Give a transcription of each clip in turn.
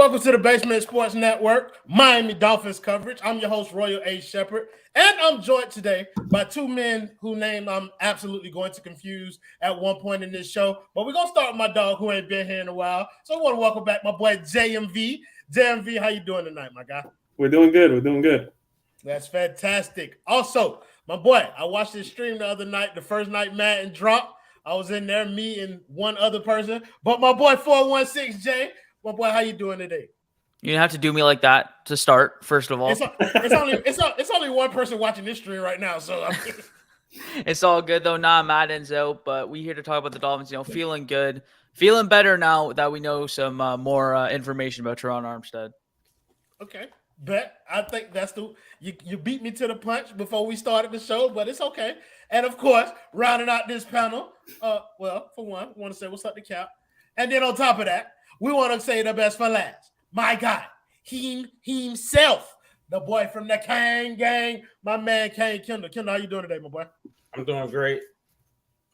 Welcome to the Basement Sports Network, Miami Dolphins coverage. I'm your host, Royal A. Shepherd, and I'm joined today by two men whose name I'm absolutely going to confuse at one point in this show. But we're going to start with my dog who ain't been here in a while. So I want to welcome back my boy, JMV. JMV, how you doing tonight, my guy? We're doing good. That's fantastic. Also, my boy, I watched this stream the other night, the first night Madden dropped. I was in there, me and one other person. But my boy, 416J, my boy, how you doing today? You didn't have to do me like that to start, first of all. It's only one person watching this stream right now, so I mean. It's all good though. Madden's out, but we here to talk about the Dolphins. Feeling good, feeling better now that we know some more information about Terron Armstead. Okay, bet. I think that's you beat me to the punch before we started the show, but it's okay. And of course, rounding out this panel, well, for one, I want to say what's up to Cap, and then on top of that, we want to say the best for last. My God, he himself, the boy from the Kang Gang, my man Kane Kendall. Kendall, how you doing today, my boy? I'm doing great.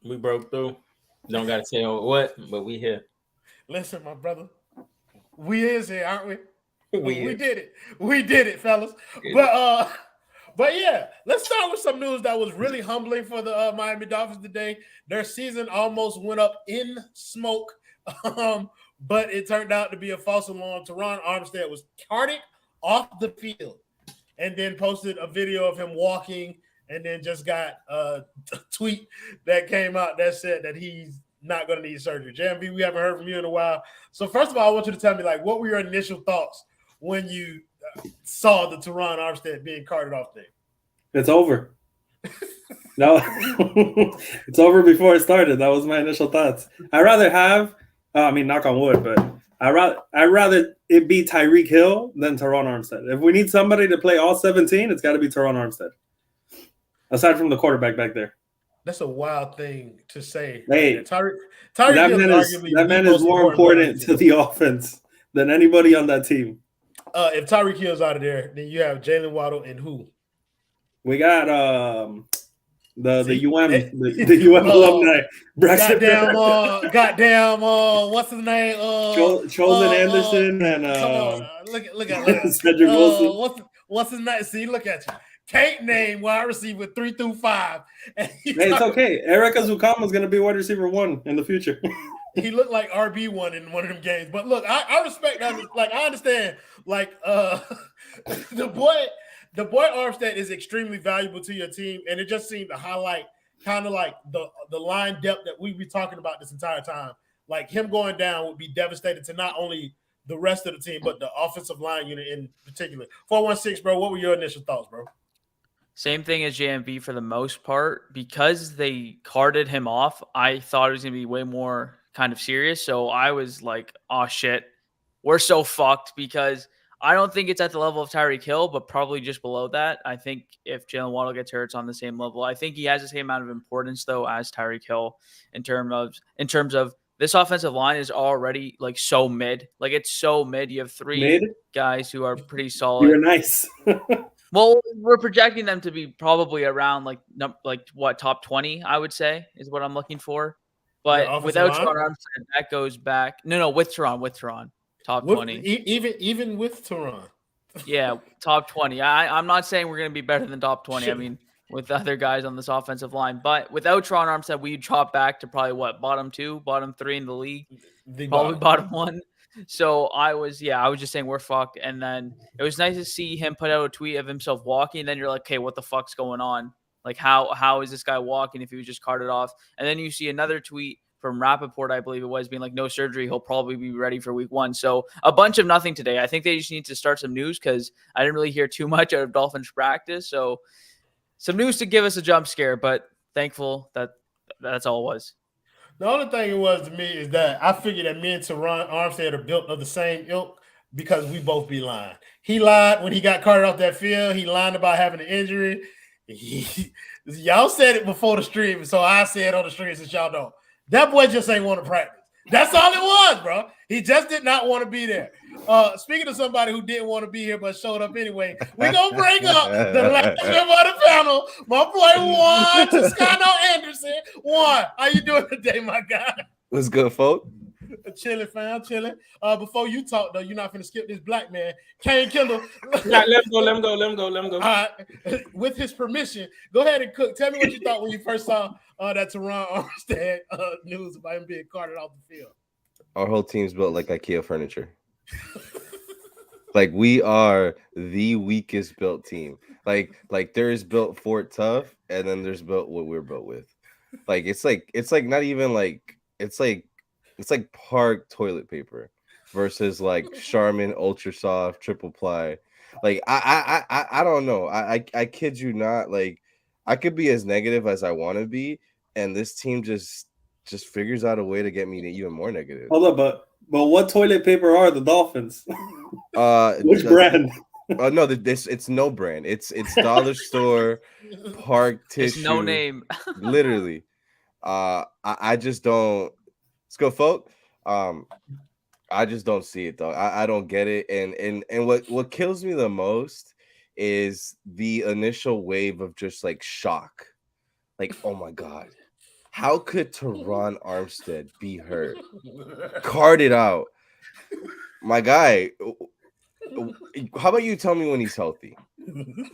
We broke through. Don't got to tell what, but we here. Listen, my brother, we is here, aren't we? We did it, fellas. But yeah, let's start with some news that was really humbling for the Miami Dolphins today. Their season almost went up in smoke. But it turned out to be a false alarm. Terron Armstead was carted off the field and then posted a video of him walking and then just got a tweet that came out that said that he's not going to need surgery. JMV, we haven't heard from you in a while. So first of all, I want you to tell me, what were your initial thoughts when you saw the Terron Armstead being carted off there? It's over. No, it's over before it started. That was my initial thoughts. I'd rather have knock on wood, but I'd rather it be Tyreek Hill than Terron Armstead. If we need somebody to play all 17, it's got to be Terron Armstead. Aside from the quarterback back there. That's a wild thing to say. Hey, Tyreek that man is more important to the offense than anybody on that team. If Tyreek Hill's out of there, then you have Jaylen, Waddle, and who? We got the UM alumni. Goddamn, what's his name? Chosen Anderson and look at Cedric Wilson. What's his name? See, look at you. Kate name wide receiver 3 through 5. Hey, it's okay. Erica Zukama is going to be wide receiver 1 in the future. He looked like RB1 in one of them games. But look, I respect that. I understand. The boy Armstead is extremely valuable to your team, and it just seemed to highlight kind of like the line depth that we be talking about this entire time. Like him going down would be devastating to not only the rest of the team, but the offensive line unit in particular. 416, bro, what were your initial thoughts, bro? Same thing as JMV for the most part. Because they carted him off, I thought it was going to be way more kind of serious. So I was like, oh, shit, we're so fucked because I don't think it's at the level of Tyreek Hill, but probably just below that. I think if Jalen Waddle gets hurt, it's on the same level. I think he has the same amount of importance, though, as Tyreek Hill in terms of this offensive line is already so mid. It's so mid. You have three guys who are pretty solid. You're nice. Well, we're projecting them to be probably around top 20, I would say, is what I'm looking for. But without Terron Armstead, that goes back. No, with Terron. Top 20. Even with Terron. Yeah, top 20. I'm not saying we're going to be better than top 20. Sure. I mean, with other guys on this offensive line. But without Terron Armstead, we drop back to probably bottom 2, bottom 3 in the league. Probably bottom 1. So I was just saying we're fucked. And then it was nice to see him put out a tweet of himself walking. And then you're like, okay, what the fuck's going on? How is this guy walking if he was just carted off? And then you see another tweet from Rappaport, I believe it was, being like, no surgery. He'll probably be ready for week 1. So a bunch of nothing today. I think they just need to start some news because I didn't really hear too much out of Dolphins practice. So some news to give us a jump scare, but thankful that's all it was. The only thing it was to me is that I figured that me and Terron Armstead are built of the same ilk because we both be lying. He lied when he got carted off that field. He lied about having an injury. Y'all said it before the stream, so I said on the stream since y'all don't. That boy just ain't want to practice. That's all it was, bro. He just did not want to be there. Speaking of somebody who didn't want to be here but showed up anyway, we're going to bring up the last member of the panel, my boy Juan Toscano Anderson. Juan, how you doing today, my guy? What's good, folks? Chilling, fam, chilling. Before you talk though, you're not finna skip this black man, Kane Kendall. Let him go. All right, with his permission, go ahead and cook. Tell me what you thought when you first saw that Terron Armstead news about him being carted off the field. Our whole team's built like IKEA furniture. Like we are the weakest built team. Like there's built Fort Tough, and then there's built what we're built with. Like it's like not even like it's like Park toilet paper versus like Charmin Ultra Soft Triple Ply. Like I don't know. I kid you not. Like I could be as negative as I want to be, and this team just figures out a way to get me to even more negative. Hold up, but what toilet paper are the Dolphins? Which brand? No, it's no brand. It's dollar store, Park tissue. It's no name. Literally. I just don't. Let's go, folk. I just don't see it though. I don't get it. And what kills me the most is the initial wave of just like shock. Like, oh my God. How could Terron Armstead be hurt? Carted out. My guy, how about you tell me when he's healthy?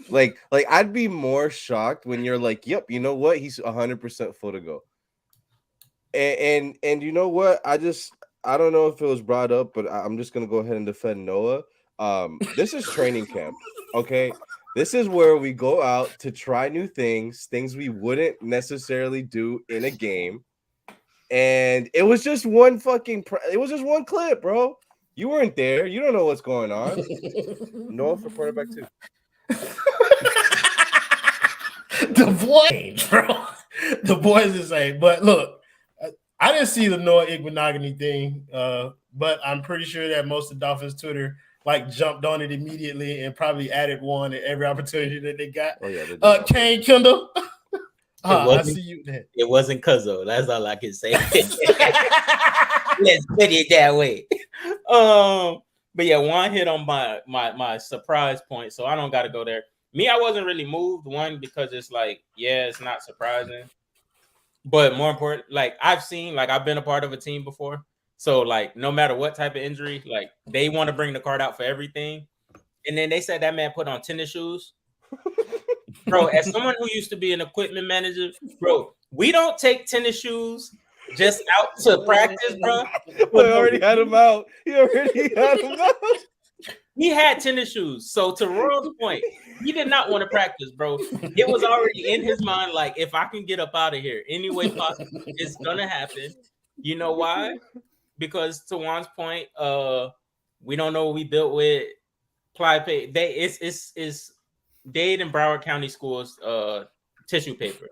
Like I'd be more shocked when you're like, yep, you know what? He's 100% full to go. And you know what? I don't know if it was brought up, but I'm just gonna go ahead and defend Noah. This is training camp, okay? This is where we go out to try new things we wouldn't necessarily do in a game. And it was just one clip, bro. You weren't there. You don't know what's going on. Noah for quarterback too. The boys, bro. The boys is saying, but look, I didn't see the Noah Iguanagany thing, but I'm pretty sure that most of Dolphins Twitter like jumped on it immediately and probably added one at every opportunity that they got. Oh yeah, Kane Kendall. I see you there. It wasn't Cuzzo. That's all I can say. Let's put it that way. But yeah, one hit on my surprise point, so I don't got to go there. Me, I wasn't really moved. One, because it's like, yeah, it's not surprising. But more important, like I've been a part of a team before. So like no matter what type of injury, like they want to bring the card out for everything. And then they said that man put on tennis shoes. Bro, as someone who used to be an equipment manager, bro, we don't take tennis shoes just out to practice, bro. He already had him out. He had tennis shoes. So to Ron's point, he did not want to practice, bro. It was already in his mind, like, if I can get up out of here any way possible, it's gonna happen. You know why? Because to Juan's point, we don't know what we built with ply paper. It's Dade and Broward County Schools tissue paper.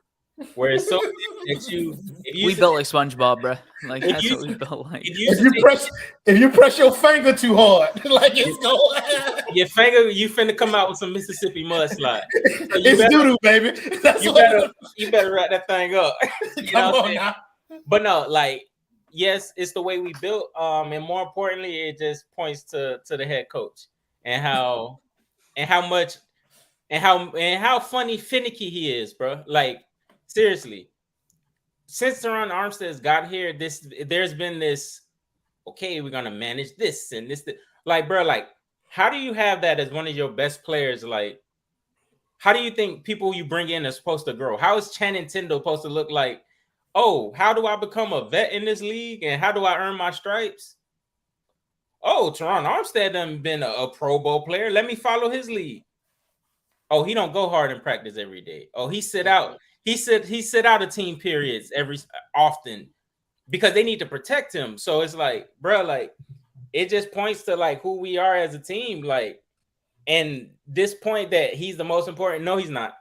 Where it's so that we built like SpongeBob, bro. Like that's what we built like. If you press your finger too hard, like it's going. Your finger, you finna come out with some Mississippi mudslide. So it's doo-doo, baby. You better wrap that thing up. Come on now. But no, like, yes, it's the way we built. And more importantly, it just points to the head coach and how funny finicky he is, bro. Like, seriously, since Terron Armstead's got here, there's been this, okay, we're gonna manage this and this. Like, bro, like, how do you have that as one of your best players? Like, how do you think people you bring in are supposed to grow? How is Channing Tindall supposed to look like? Oh, how do I become a vet in this league? And how do I earn my stripes? Oh, Terron Armstead done been a Pro Bowl player. Let me follow his lead. Oh, he don't go hard in practice every day. Oh, he sit out. He sit out of team periods often because they need to protect him. So it's like, bro, like it just points to like who we are as a team. Like, and this point that he's the most important. No, he's not.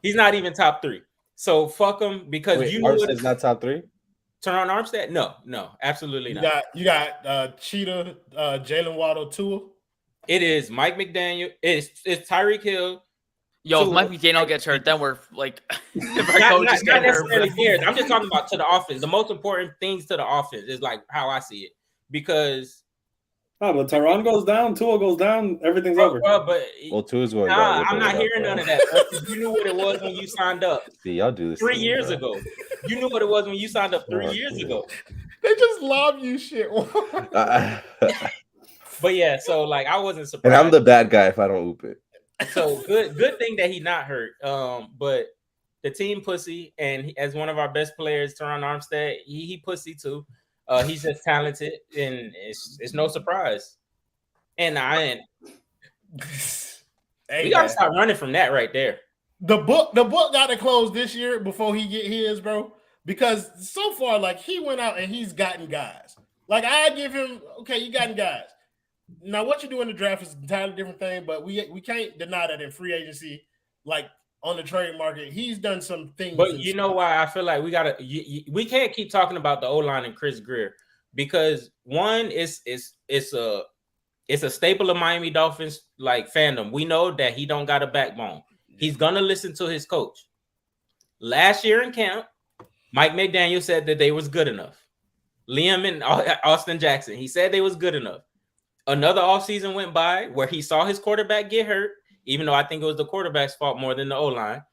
He's not even top 3. So fuck him because Armstead's not top 3. Terron Armstead? No, absolutely not. You got Cheetah, Jaylen, Waddle, Tua. It is Mike McDaniel. It's Tyreek Hill. Yo, if Mike McDaniel gets hurt, then we're like, not necessarily here. I'm just talking about to the offense. The most important things to the offense is like how I see it, because. Oh, but Terron goes down, Tua goes down, everything's over. But Tua's going down. I'm not hearing none of that. You knew what it was when you signed up. See, y'all do this 3 years ago. You knew what it was when you signed up 3 years ago. They just lob you shit. But yeah, so like I wasn't surprised. And I'm the bad guy if I don't oop it. So good thing that he not hurt. But the team pussy, and as one of our best players, Terron Armstead, he pussy too. He's just talented, and it's no surprise. And we gotta start running from that right there. The book got to close this year before he get his, bro. Because so far, like he went out and he's gotten guys. Like I give him, okay, you gotten guys. Now what you do in the draft is an entirely different thing, but we can't deny that in free agency, like on the trade market, he's done some things. But you know why I feel like we can't keep talking about the O-line and Chris Greer, because one is it's a staple of Miami Dolphins like fandom. We know that he don't got a backbone. He's gonna listen to his coach. Last year in camp, Mike McDaniel said that they was good enough. Liam and Austin Jackson, he said they was good enough. Another offseason went by where he saw his quarterback get hurt, even though I think it was the quarterback's fault more than the O-line.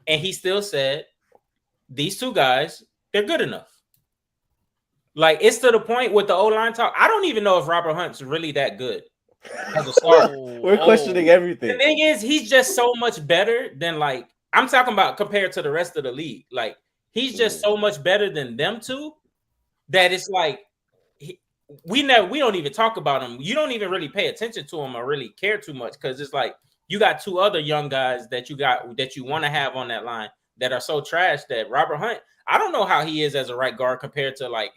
And he still said, these two guys, they're good enough. Like, it's to the point with the O-line talk. I don't even know if Robert Hunt's really that good as a starter. We're questioning everything. The thing is, he's just so much better than, like, I'm talking about compared to the rest of the league. Like, he's just so much better than them two that it's like, we don't even talk about him. You don't even really pay attention to him or really care too much, because it's like you got two other young guys that you want to have on that line that are so trash that Robert Hunt, I don't know how he is as a right guard compared to like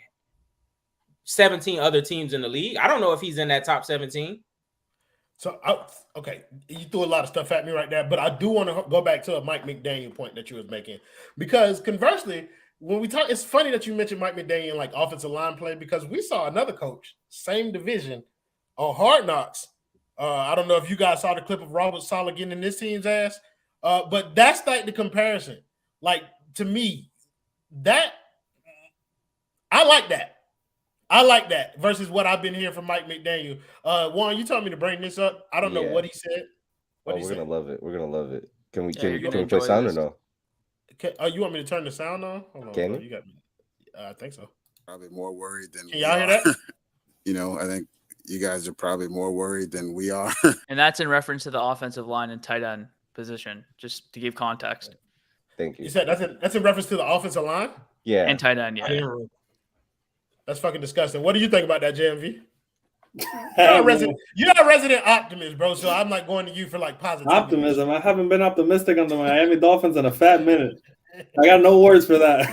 17 other teams in the league. I don't know if he's in that top 17. So, okay, you threw a lot of stuff at me right there, but I do want to go back to a Mike McDaniel point that you was making, because conversely, when we talk, it's funny that you mentioned Mike McDaniel like offensive line play, because we saw another coach, same division, on Hard Knocks. I don't know if you guys saw the clip of Robert Saleh getting in this team's ass, but that's like the comparison. Like, to me, that I like that. I like that versus what I've been hearing from Mike McDaniel. Warren, you told me to bring this up. I don't know what he said. We're gonna love it. We're gonna love it. Can we enjoy play sound this. or no? You want me to turn the sound on? Hold on, Can bro. you? You got me. I think so. Probably more worried than Can y'all hear that? You know, I think you guys are probably more worried than we are. And that's in reference to the offensive line and tight end position, just to give context. Thank you. You said that's in reference to the offensive line? Yeah. And tight end, yeah. That's fucking disgusting. What do you think about that, JMV? You're a resident optimist, bro. So I'm like going to you for like positive Optimism. I haven't been optimistic on the Miami Dolphins in a fat minute. I got no words for that.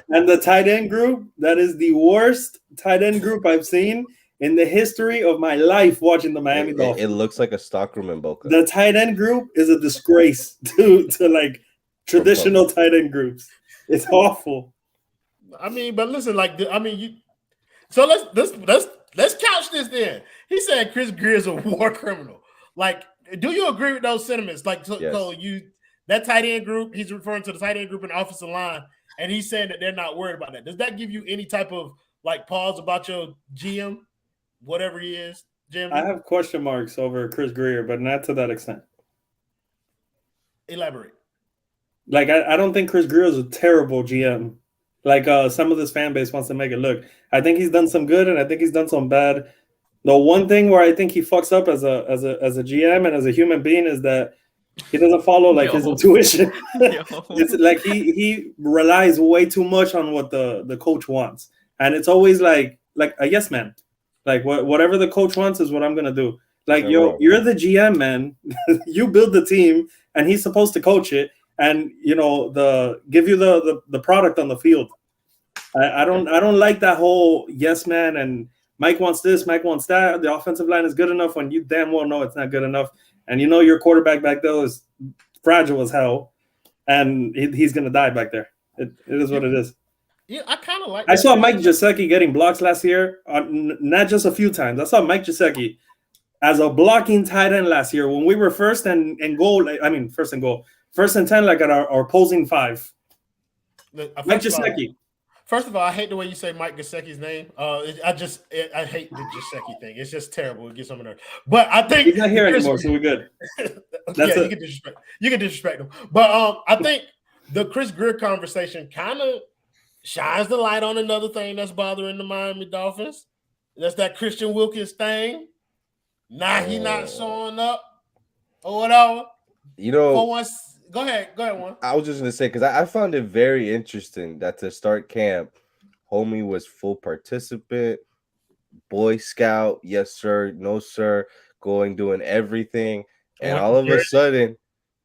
And the tight end group, that is the worst tight end group I've seen in the history of my life watching the Miami Dolphins. It looks like a stockroom in Boca. The tight end group is a disgrace to like traditional tight end groups. It's awful. I mean, but listen, so let's couch this then. He said Chris Greer is a war criminal. Like, do you agree with those sentiments? Like, Yes. so that tight end group, he's referring to the tight end group and offensive line, and he's saying that they're not worried about that. Does that give you any type of like pause about your GM, whatever he is, Jim? I have question marks over Chris Greer, but not to that extent. Elaborate. Like, I don't think Chris Greer is a terrible GM. Like some of this fan base wants to make it look. I think he's done some good, and I think he's done some bad. The one thing where I think he fucks up as a GM and as a human being is that he doesn't follow like his intuition. It's like he relies way too much on what the coach wants, and it's always like a yes man. Like whatever the coach wants is what I'm gonna do. Like, you're the GM, man. You build the team, and he's supposed to coach it. And give you the product on the field. I don't like that whole yes man and Mike wants this, Mike wants that. The offensive line is good enough when you damn well know it's not good enough, and your quarterback back there is fragile as hell, and he's gonna die back there. It is what it is. Yeah, I kind of like. I saw Mike Gesicki getting blocks last year, not just a few times. I saw Mike Gesicki as a blocking tight end last year when we were first and goal. First and 10, like at our opposing 5. Mike Gesicki. First of all, I hate the way you say Mike Gesicki's name. I hate the Gesicki thing. It's just terrible. It gets on my nerves. But I think he's not here anymore, so we're good. You can disrespect him. But I think the Chris Greer conversation kind of shines the light on another thing that's bothering the Miami Dolphins. That's that Christian Wilkins thing. Now he not showing up or whatever. You know, For once, go ahead, one. I was just gonna say because I found it very interesting that to start camp, homie was full participant, Boy Scout, yes sir, no sir, doing everything, and all of a sudden,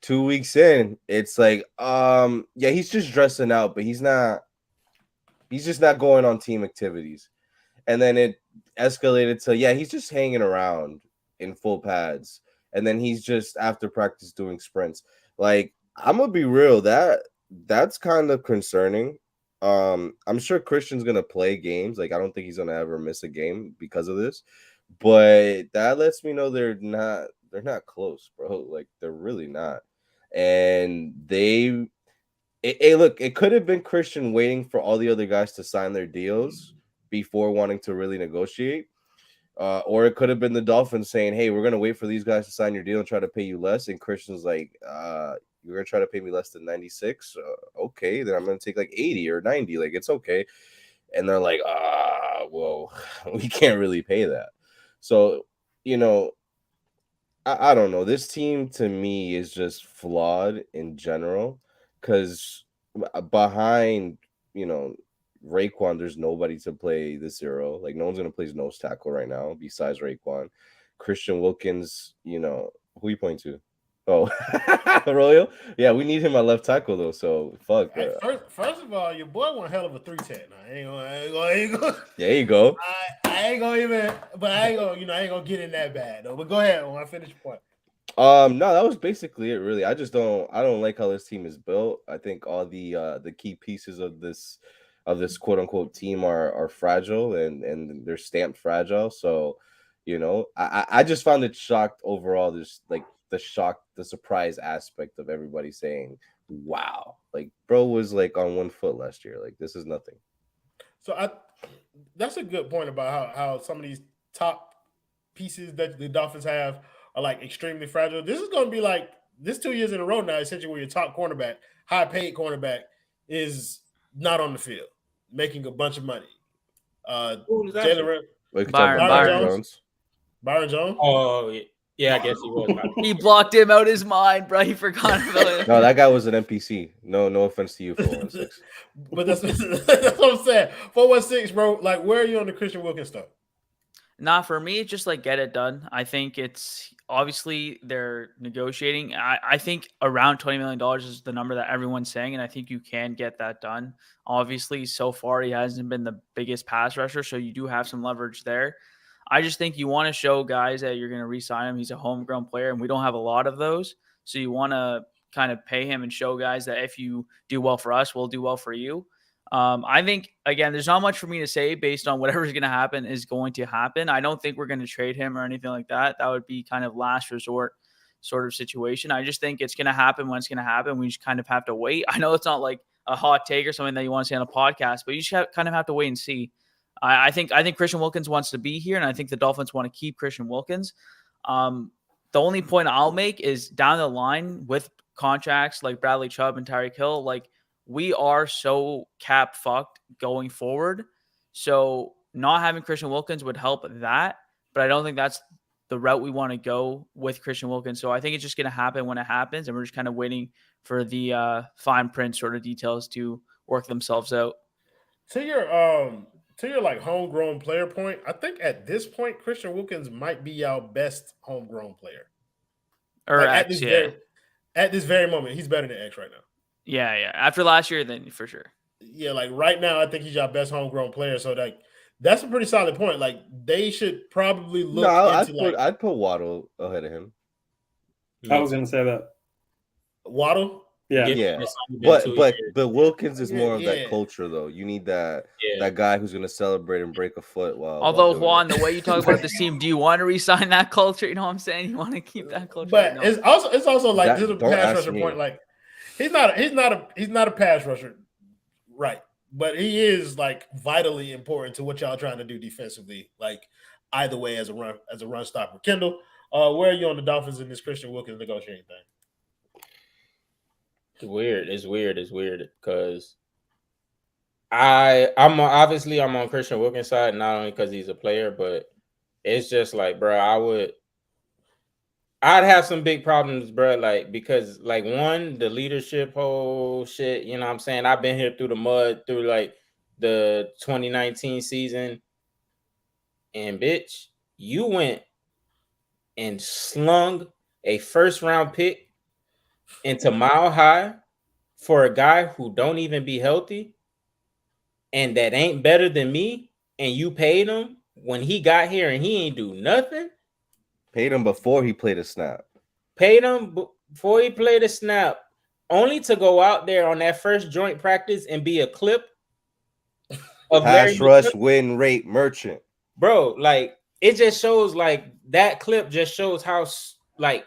2 weeks in, it's like, yeah, he's just dressing out, but he's just not going on team activities, and then it escalated to he's just hanging around in full pads, and then he's just after practice doing sprints. Like, I'm gonna be real, that's kind of concerning. I'm sure Christian's gonna play games. Like, I don't think he's gonna ever miss a game because of this, but that lets me know they're not close, bro. Like, they're really not. And look, it could have been Christian waiting for all the other guys to sign their deals before wanting to really negotiate. Or it could have been the Dolphins saying, hey, we're gonna wait for these guys to sign your deal and try to pay you less. And Christian's like, you're gonna try to pay me less than 96. Okay, then I'm gonna take like 80 or 90. Like, it's okay. And they're like, well, we can't really pay that. So, I don't know. This team to me is just flawed in general because behind, Raekwon, there's nobody to play the 0. Like, no one's gonna play his nose tackle right now besides Raekwon. Christian Wilkins, who are you pointing to? Oh, Arroyo? Yeah, we need him at left tackle though. So fuck. Hey, first of all, your boy one hell of a 3-10. I ain't gonna. There you go. I ain't gonna even, but I ain't gonna get in that bad though. But go ahead when I finish your point. No, that was basically it. Really, I don't like how this team is built. I think all the key pieces of this quote unquote team are fragile and they're stamped fragile. So, I just found it shocked overall. There's like the surprise aspect of everybody saying, wow, like bro was like on 1 foot last year. Like, this is nothing. So that's a good point about how some of these top pieces that the Dolphins have are like extremely fragile. This is going to be like this 2 years in a row now, essentially, where your top cornerback, high paid cornerback, is not on the field making a bunch of money. Jalen, Byron Jones. Oh yeah, I guess he was. He blocked him out his mind, bro. He forgot about it. No, that guy was an NPC. No offense to you, 416. But that's what I'm saying. 416, bro. Like, where are you on the Christian Wilkins stuff? Not for me, just like get it done. I think it's obviously they're negotiating. I think around $20 million is the number that everyone's saying, and I think you can get that done. Obviously, so far he hasn't been the biggest pass rusher, so you do have some leverage there. I just think you want to show guys that you're going to re-sign him. He's a homegrown player, and we don't have a lot of those. So you want to kind of pay him and show guys that if you do well for us, we'll do well for you. I think, again, there's not much for me to say based on whatever's going to happen is going to happen. I don't think we're going to trade him or anything like that. That would be kind of last resort sort of situation. I just think it's going to happen when it's going to happen. We just kind of have to wait. I know it's not like a hot take or something that you want to say on a podcast, but you just kind of have to wait and see. I think Christian Wilkins wants to be here, and I think the Dolphins want to keep Christian Wilkins. The only point I'll make is down the line with contracts like Bradley Chubb and Tyreek Hill, like we are so cap fucked going forward. So not having Christian Wilkins would help that, but I don't think that's the route we want to go with Christian Wilkins. So I think it's just going to happen when it happens, and we're just kind of waiting for the fine print sort of details to work themselves out. To your like homegrown player point, I think at this point, Christian Wilkins might be our best homegrown player. Or like X, at this very moment, he's better than X right now. Yeah. After last year, then for sure. Yeah, like right now, I think he's our best homegrown player. So like that's a pretty solid point. Like they should probably look. I'd put Waddle ahead of him. I was gonna say that. Waddle. Yeah. But Wilkins is more of that culture though. You need that guy who's gonna celebrate and break a foot Although Juan, the way you talk about this team, do you want to resign that culture? You know what I'm saying? You want to keep that culture. But no. it's also like this is a pass rusher point. Like he's not a pass rusher, right? But he is like vitally important to what y'all trying to do defensively. Like either way, as a run stopper. Kendall, where are you on the Dolphins in this Christian Wilkins negotiating thing? It's weird because I'm on Christian Wilkins' side, not only because he's a player, but it's just like, bro, I'd have some big problems, bro. Like, because like one, the leadership whole shit, you know what I'm saying? I've been here through the mud through like the 2019 season, and bitch, you went and slung a first round pick into Mile High for a guy who don't even be healthy and that ain't better than me, and you paid him when he got here and he ain't do nothing. Paid him before he played a snap. Paid him before he played a snap, only to go out there on that first joint practice and be a clip of Pass rush win rate merchant. Bro, like it just shows like that clip just shows how like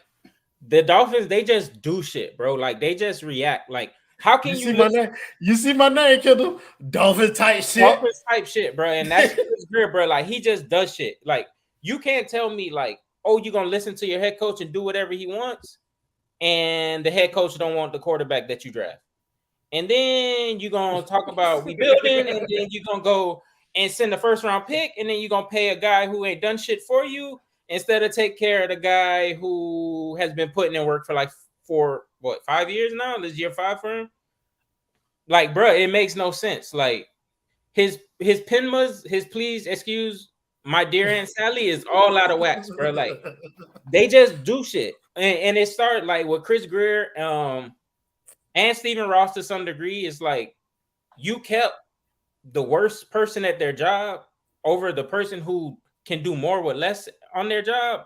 the Dolphins, they just do shit, bro. Like they just react. Like how can you see my name? You see my name, Kendall? Dolphin type shit. Dolphins type shit, bro. And that's great, bro. Like he just does shit. Like you can't tell me like, oh, you're gonna listen to your head coach and do whatever he wants, and the head coach don't want the quarterback that you draft. And then you're gonna talk about rebuilding, and then you're gonna go and send the first round pick, and then you're gonna pay a guy who ain't done shit for you instead of take care of the guy who has been putting in work for like 5 years now. This is year 5 for him. Like, bro, it makes no sense. Like his penmas, his please excuse my dear Aunt Sally is all out of wax, bro. Like they just do shit, and it started like with Chris Greer, and Stephen Ross to some degree. Is like you kept the worst person at their job over the person who can do more with less on their job.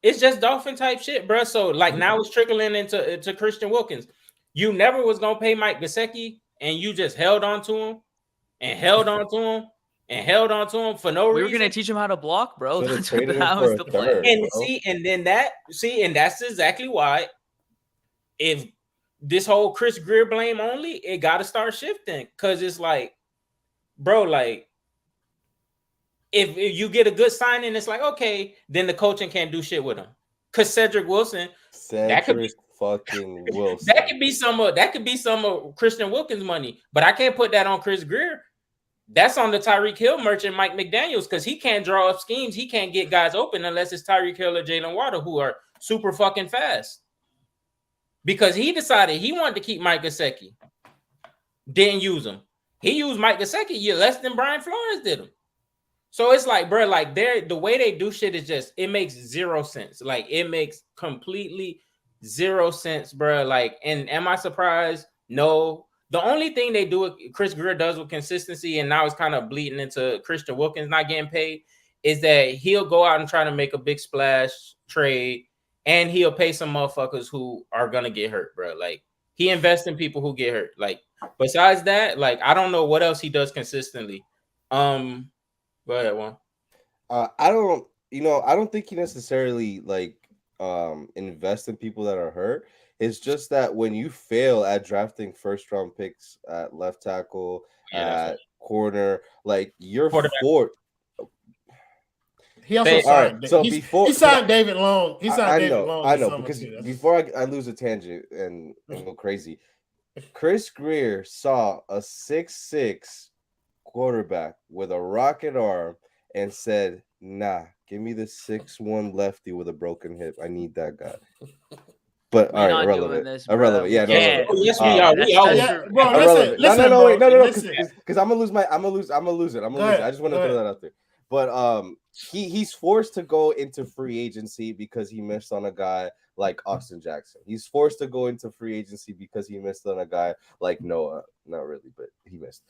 It's just Dolphin type shit, bro. So like now it's trickling into Christian Wilkins. You never was gonna pay Mike Gesicki, and you just held on to him and held on to him and held on to him for no reason. We were gonna teach him how to block, bro. That's That was the plan. And that's exactly why if this whole Chris Greer blame only, it got to start shifting because it's like, bro, like if you get a good signing, it's like okay, then the coaching can't do shit with him because Cedric Wilson, that could be some of Christian Wilkins' money, but I can't put that on Chris Greer. That's on the Tyreek Hill merchant Mike McDaniels because he can't draw up schemes. He can't get guys open unless it's Tyreek Hill or Jaylen Waddle who are super fucking fast. Because he decided he wanted to keep Mike Gesicki. Didn't use him. He used Mike Gesicki less than Brian Flores did him. So it's like, bro, like the way they do shit is just, it makes zero sense. Like it makes completely zero sense, bro. Like, and am I surprised? No. The only thing they do, Chris Greer does with consistency, and now it's kind of bleeding into Christian Wilkins not getting paid, is that he'll go out and try to make a big splash trade, and he'll pay some motherfuckers who are gonna get hurt, bro. Like he invests in people who get hurt. Like besides that, like I don't know what else he does consistently. Go ahead, Juan. I don't think he necessarily like invest in people that are hurt. It's just that when you fail at drafting first round picks at left tackle, at corner, like you're for. He also signed. Right, so he signed David Long. He signed David Long. I know because before I lose a tangent and go crazy, Chris Greer saw a 6'6" quarterback with a rocket arm and said, "Nah, give me the 6'1" lefty with a broken hip. I need that guy." But all right, irrelevant. Irrelevant. Yeah, no. Yes, we are. We are. Bro, listen, no, because I'm gonna lose it. I just want to throw that out there. But he's forced to go into free agency because he missed on a guy like Austin Jackson. He's forced to go into free agency because he missed on a guy like Noah. Not really, but he missed.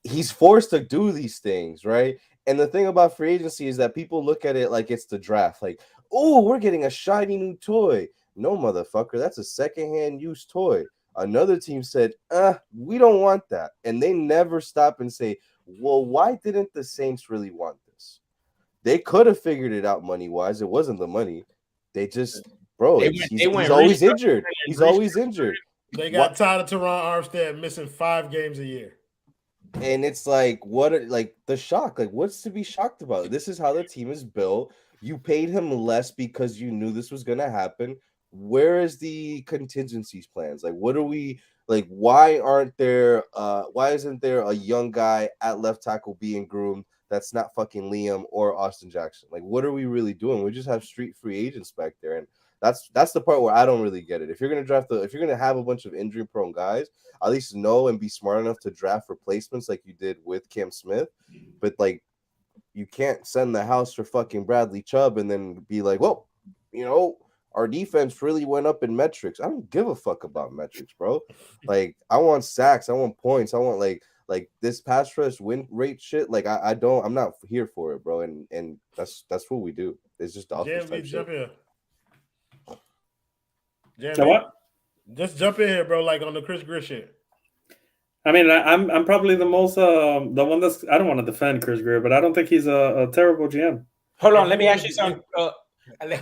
He's forced to do these things, right? And the thing about free agency is that people look at it like it's the draft. Like, oh, we're getting a shiny new toy. No, motherfucker, that's a secondhand used toy. Another team said, we don't want that. And they never stop and say, well, why didn't the Saints really want this? They could have figured it out money-wise. It wasn't the money. They just, bro, he's always injured. He's always injured. They got tired of Terron Armstead missing 5 games a year. And it's like, the shock? Like, what's to be shocked about? This is how the team is built. You paid him less because you knew this was going to happen. Where is the contingencies plans? Like, what are we Like, why isn't there a young guy at left tackle being groomed that's not fucking Liam or Austin Jackson? Like, what are we really doing? We just have street free agents back there, and that's the part where I don't really get it. If you're gonna have a bunch of injury prone guys, at least know and be smart enough to draft replacements like you did with Cam Smith. But like, you can't send the house for fucking Bradley Chubb and then be like, well, our defense really went up in metrics. I don't give a fuck about metrics, bro. Like, I want sacks, I want points, I want like this pass rush win rate shit. Like, I'm not here for it, bro. And that's what we do. It's just Dolphins type shit. So what? Just jump in here, bro. Like on the Chris Greer shit. I mean, I'm probably the most the one that's I don't want to defend Chris Greer, but I don't think he's a terrible GM. Hold on, let me ask you something.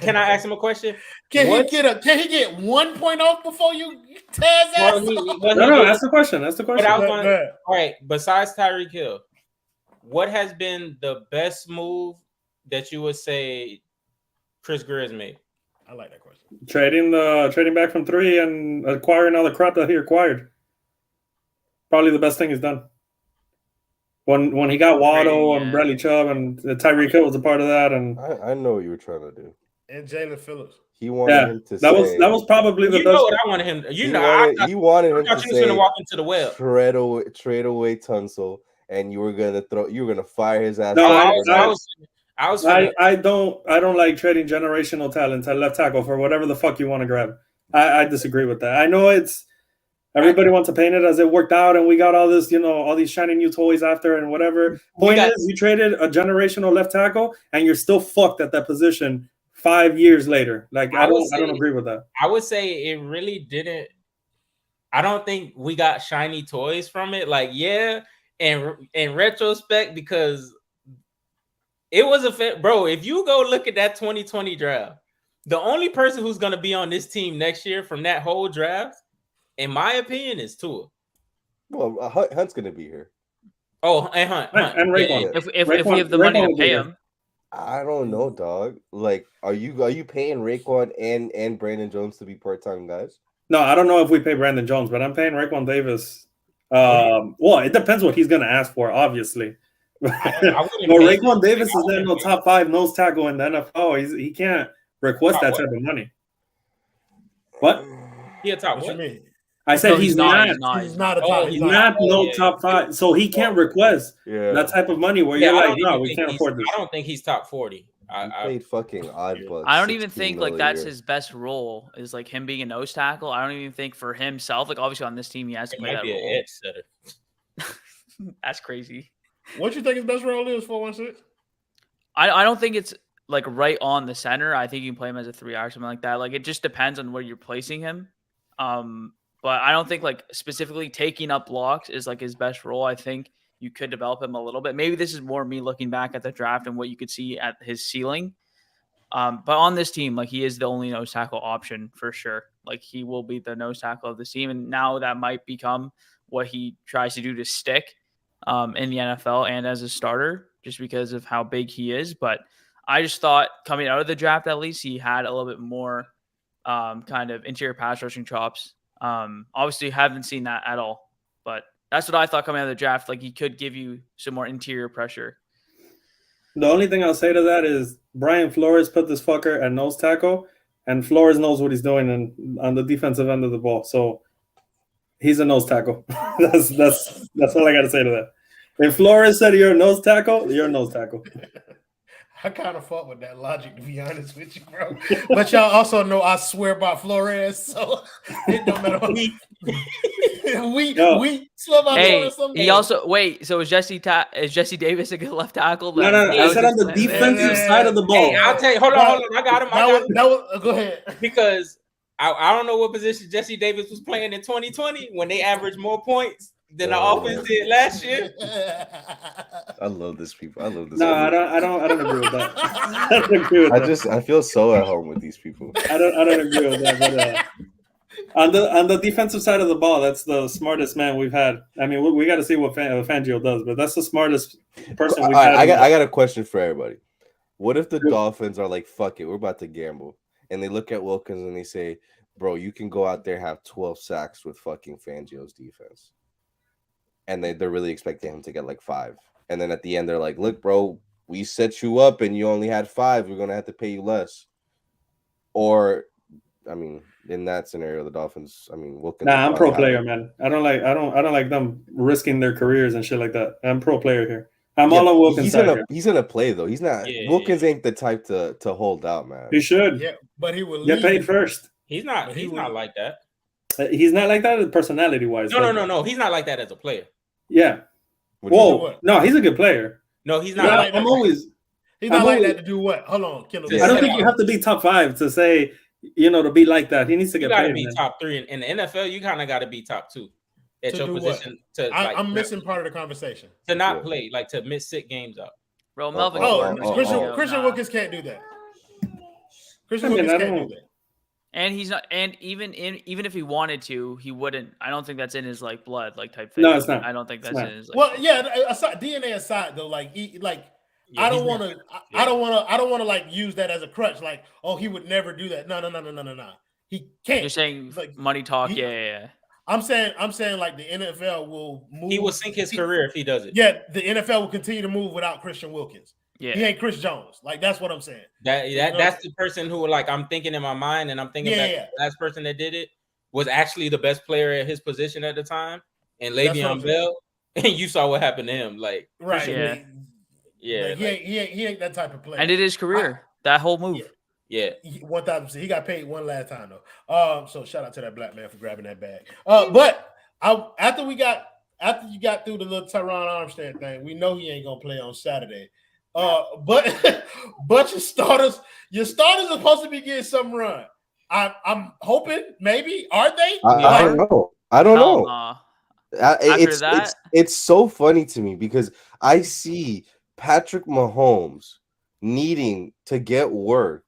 Can I ask him a question? Can he get 1 point off before you Taz ass? No, that's the question. That's the question. All right, besides Tyreek Hill, what has been the best move that you would say Chris Greer has made? I like that question. Trading back from 3 and acquiring all the crap that he acquired. Probably the best thing he's done. When he got Waddle and Bradley Chubb and Tyreek Hill was a part of that, and I know what you were trying to do. And Jalen Phillips. He wanted him to that was probably the best. You know what I wanted him. He wanted him to say, gonna walk into the well. Trade away Tunsil, and you were gonna fire his ass. No, I don't like trading generational talent at left tackle for whatever the fuck you want to grab. I disagree with that. I know everybody wants to paint it as it worked out and we got all this, all these shiny new toys after and whatever. Point is, you traded a generational left tackle and you're still fucked at that position 5 years later. Like, I don't agree with that. I would say it really didn't. I don't think we got shiny toys from it. Like, yeah, and in retrospect, because it was bro, if you go look at that 2020 draft, the only person who's going to be on this team next year from that whole draft, in my opinion, is Tua. Well, Hunt's going to be here. Oh, and Hunt. And Raekwon. If we have the money to pay him. I don't know, dog. Like, are you paying Raekwon and Brandon Jones to be part-time guys? No, I don't know if we pay Brandon Jones, but I'm paying Raekwon Davis. Well, it depends what he's going to ask for, obviously. But Raekwon Davis is not top 5 nose tackle in the NFL. He can't request that type of money. What? He a top what? You mean? I said he's not. He's not a top. He's not top 5, so he can't request that type of money where you're like, no, we can't afford this. I don't think he's top 40. I played fucking odd bucks. I don't even think like that's his best role is like him being a nose tackle. I don't even think for himself, like obviously on this team he has to play that role. Edge setter. That's crazy. What you think his best role is, 416? I don't think it's like right on the center. I think you can play him as a 3R or something like that. Like it just depends on where you're placing him. But I don't think like specifically taking up blocks is like his best role. I think you could develop him a little bit. Maybe this is more me looking back at the draft and what you could see at his ceiling. But on this team, like he is the only nose tackle option for sure. Like he will be the nose tackle of this team. And now that might become what he tries to do to stick in the NFL and as a starter, just because of how big he is. But I just thought coming out of the draft, at least he had a little bit more kind of interior pass rushing chops. Obviously haven't seen that at all, but that's what I thought coming out of the draft. Like he could give you some more interior pressure. The only thing I'll say to that is Brian Flores put this fucker at nose tackle, and Flores knows what he's doing on the defensive end of the ball. So he's a nose tackle. that's all I got to say to that. If Flores said you're a nose tackle, you're a nose tackle. I kind of fought with that logic, to be honest with you, bro. But y'all also know I swear by Flores, so it don't matter. we swear by Flores. He also So is Jesse Davis a good left tackle? No. I said on the defensive side of the ball. Hey, I'll tell you. Hold on. I got him. Go ahead. Because I don't know what position Jesse Davis was playing in 2020 when they averaged more points than the offense did last year. I love this people. I love this. No, I don't agree with that. I don't agree with that. I feel so at home with these people. I don't agree with that. But on the defensive side of the ball, that's the smartest man we've had. I mean, we got to see what Fangio does, but that's the smartest person we've had. I got a question for everybody. What if the Dolphins are like, fuck it, we're about to gamble, and they look at Wilkins and they say, bro, you can go out there and have 12 sacks with fucking Fangio's defense. And they're really expecting him to get like 5. And then at the end, they're like, look, bro, we set you up and you only had 5. We're going to have to pay you less. Or, I mean, in that scenario, the Dolphins, I mean, Wilkins. Nah, I'm pro player, man. I don't like them risking their careers and shit like that. I'm pro player here. I'm all on Wilkins. He's gonna play though. He's not. Wilkins ain't the type to hold out, man. He should. Yeah, but he will get paid first. He's not. He's not like that. He's not like that personality wise. No. He's not like that as a player. Yeah. Whoa. No, he's a good player. No, he's not. Like I'm always. He's not like that to do what? Hold on, I don't think you have to be top 5 to say, to be like that. He needs to get paid. You got to be top 3 in the NFL. You kind of got to be top 2 at your position. I'm missing part of the conversation. To not play, like to sit games out. Bro, Melvin. Christian Wilkins can't do that. Christian Wilkins can't do that. And he's not. And even if he wanted to, he wouldn't. I don't think that's in his like blood, like type thing. No, it's not. I don't think that's in his. Like, well, yeah. DNA aside though, I don't want to like use that as a crutch. Like, oh, he would never do that. No. He can't. You're saying like money talk. Yeah. I'm saying like the NFL will move. He will sink his career if he does it. Yeah, the NFL will continue to move without Christian Wilkins. Yeah, he ain't Chris Jones. Like that's what I'm saying. That's the person who like I'm thinking in my mind, and I'm thinking the last person that did it was actually the best player at his position at the time, and Le'Veon Bell. And you saw what happened to him. Like right. Yeah. Like, he ain't that type of player. Ended his career. That whole move. Yeah. 1,000%. He got paid one last time though. So shout out to that black man for grabbing that bag. But after you got through the little Terron Armstead thing, we know he ain't gonna play on Saturday. But your starters are supposed to be getting some run. I'm hoping maybe are they? I don't know. It's so funny to me because I see Patrick Mahomes needing to get work,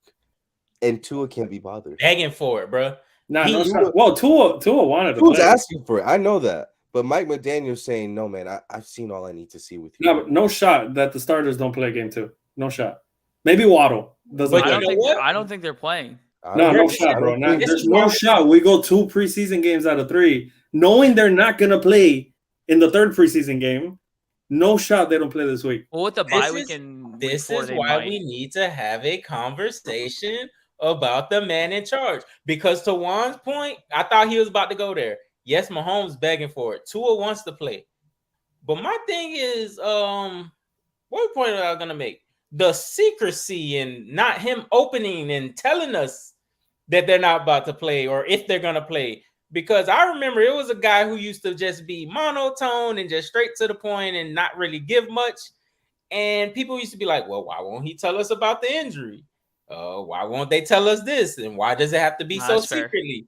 and Tua can't be bothered. Begging for it, bro. Tua wanted to play. Tua's asking for it. I know that. But Mike McDaniel's saying, no, man, I've seen all I need to see with you. No shot that the starters don't play game 2. No shot. Maybe Waddle doesn't. I don't think they're playing. No shot, bro. There's no shot. We go 2 preseason games out of 3, knowing they're not going to play in the 3rd preseason game. No shot they don't play this week. Well, with the bye week and this is why we need to have a conversation about the man in charge. Because to Juan's point, I thought he was about to go there. Yes, Mahomes begging for it. Tua wants to play. But my thing is, what point am I going to make? The secrecy and not him opening and telling us that they're not about to play or if they're going to play. Because I remember it was a guy who used to just be monotone and just straight to the point and not really give much. And people used to be like, well, why won't he tell us about the injury? Why won't they tell us this? And why does it have to be so secretly?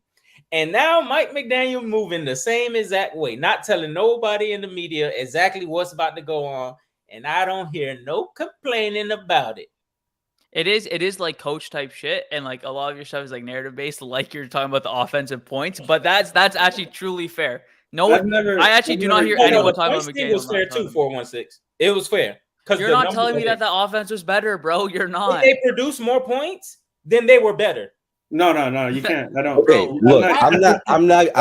And now Mike McDaniel moving the same exact way, not telling nobody in the media exactly what's about to go on. And I don't hear no complaining about it. It is like coach type shit, and like a lot of your stuff is like narrative based, like you're talking about the offensive points. But that's actually truly fair. I actually do not hear anyone talking about McDaniel. It was fair too. 416. It was fair because you're not telling me that the offense was better, bro. You're not. If they produced more points, then they were better. No, you can't. I don't. Okay, look, I'm not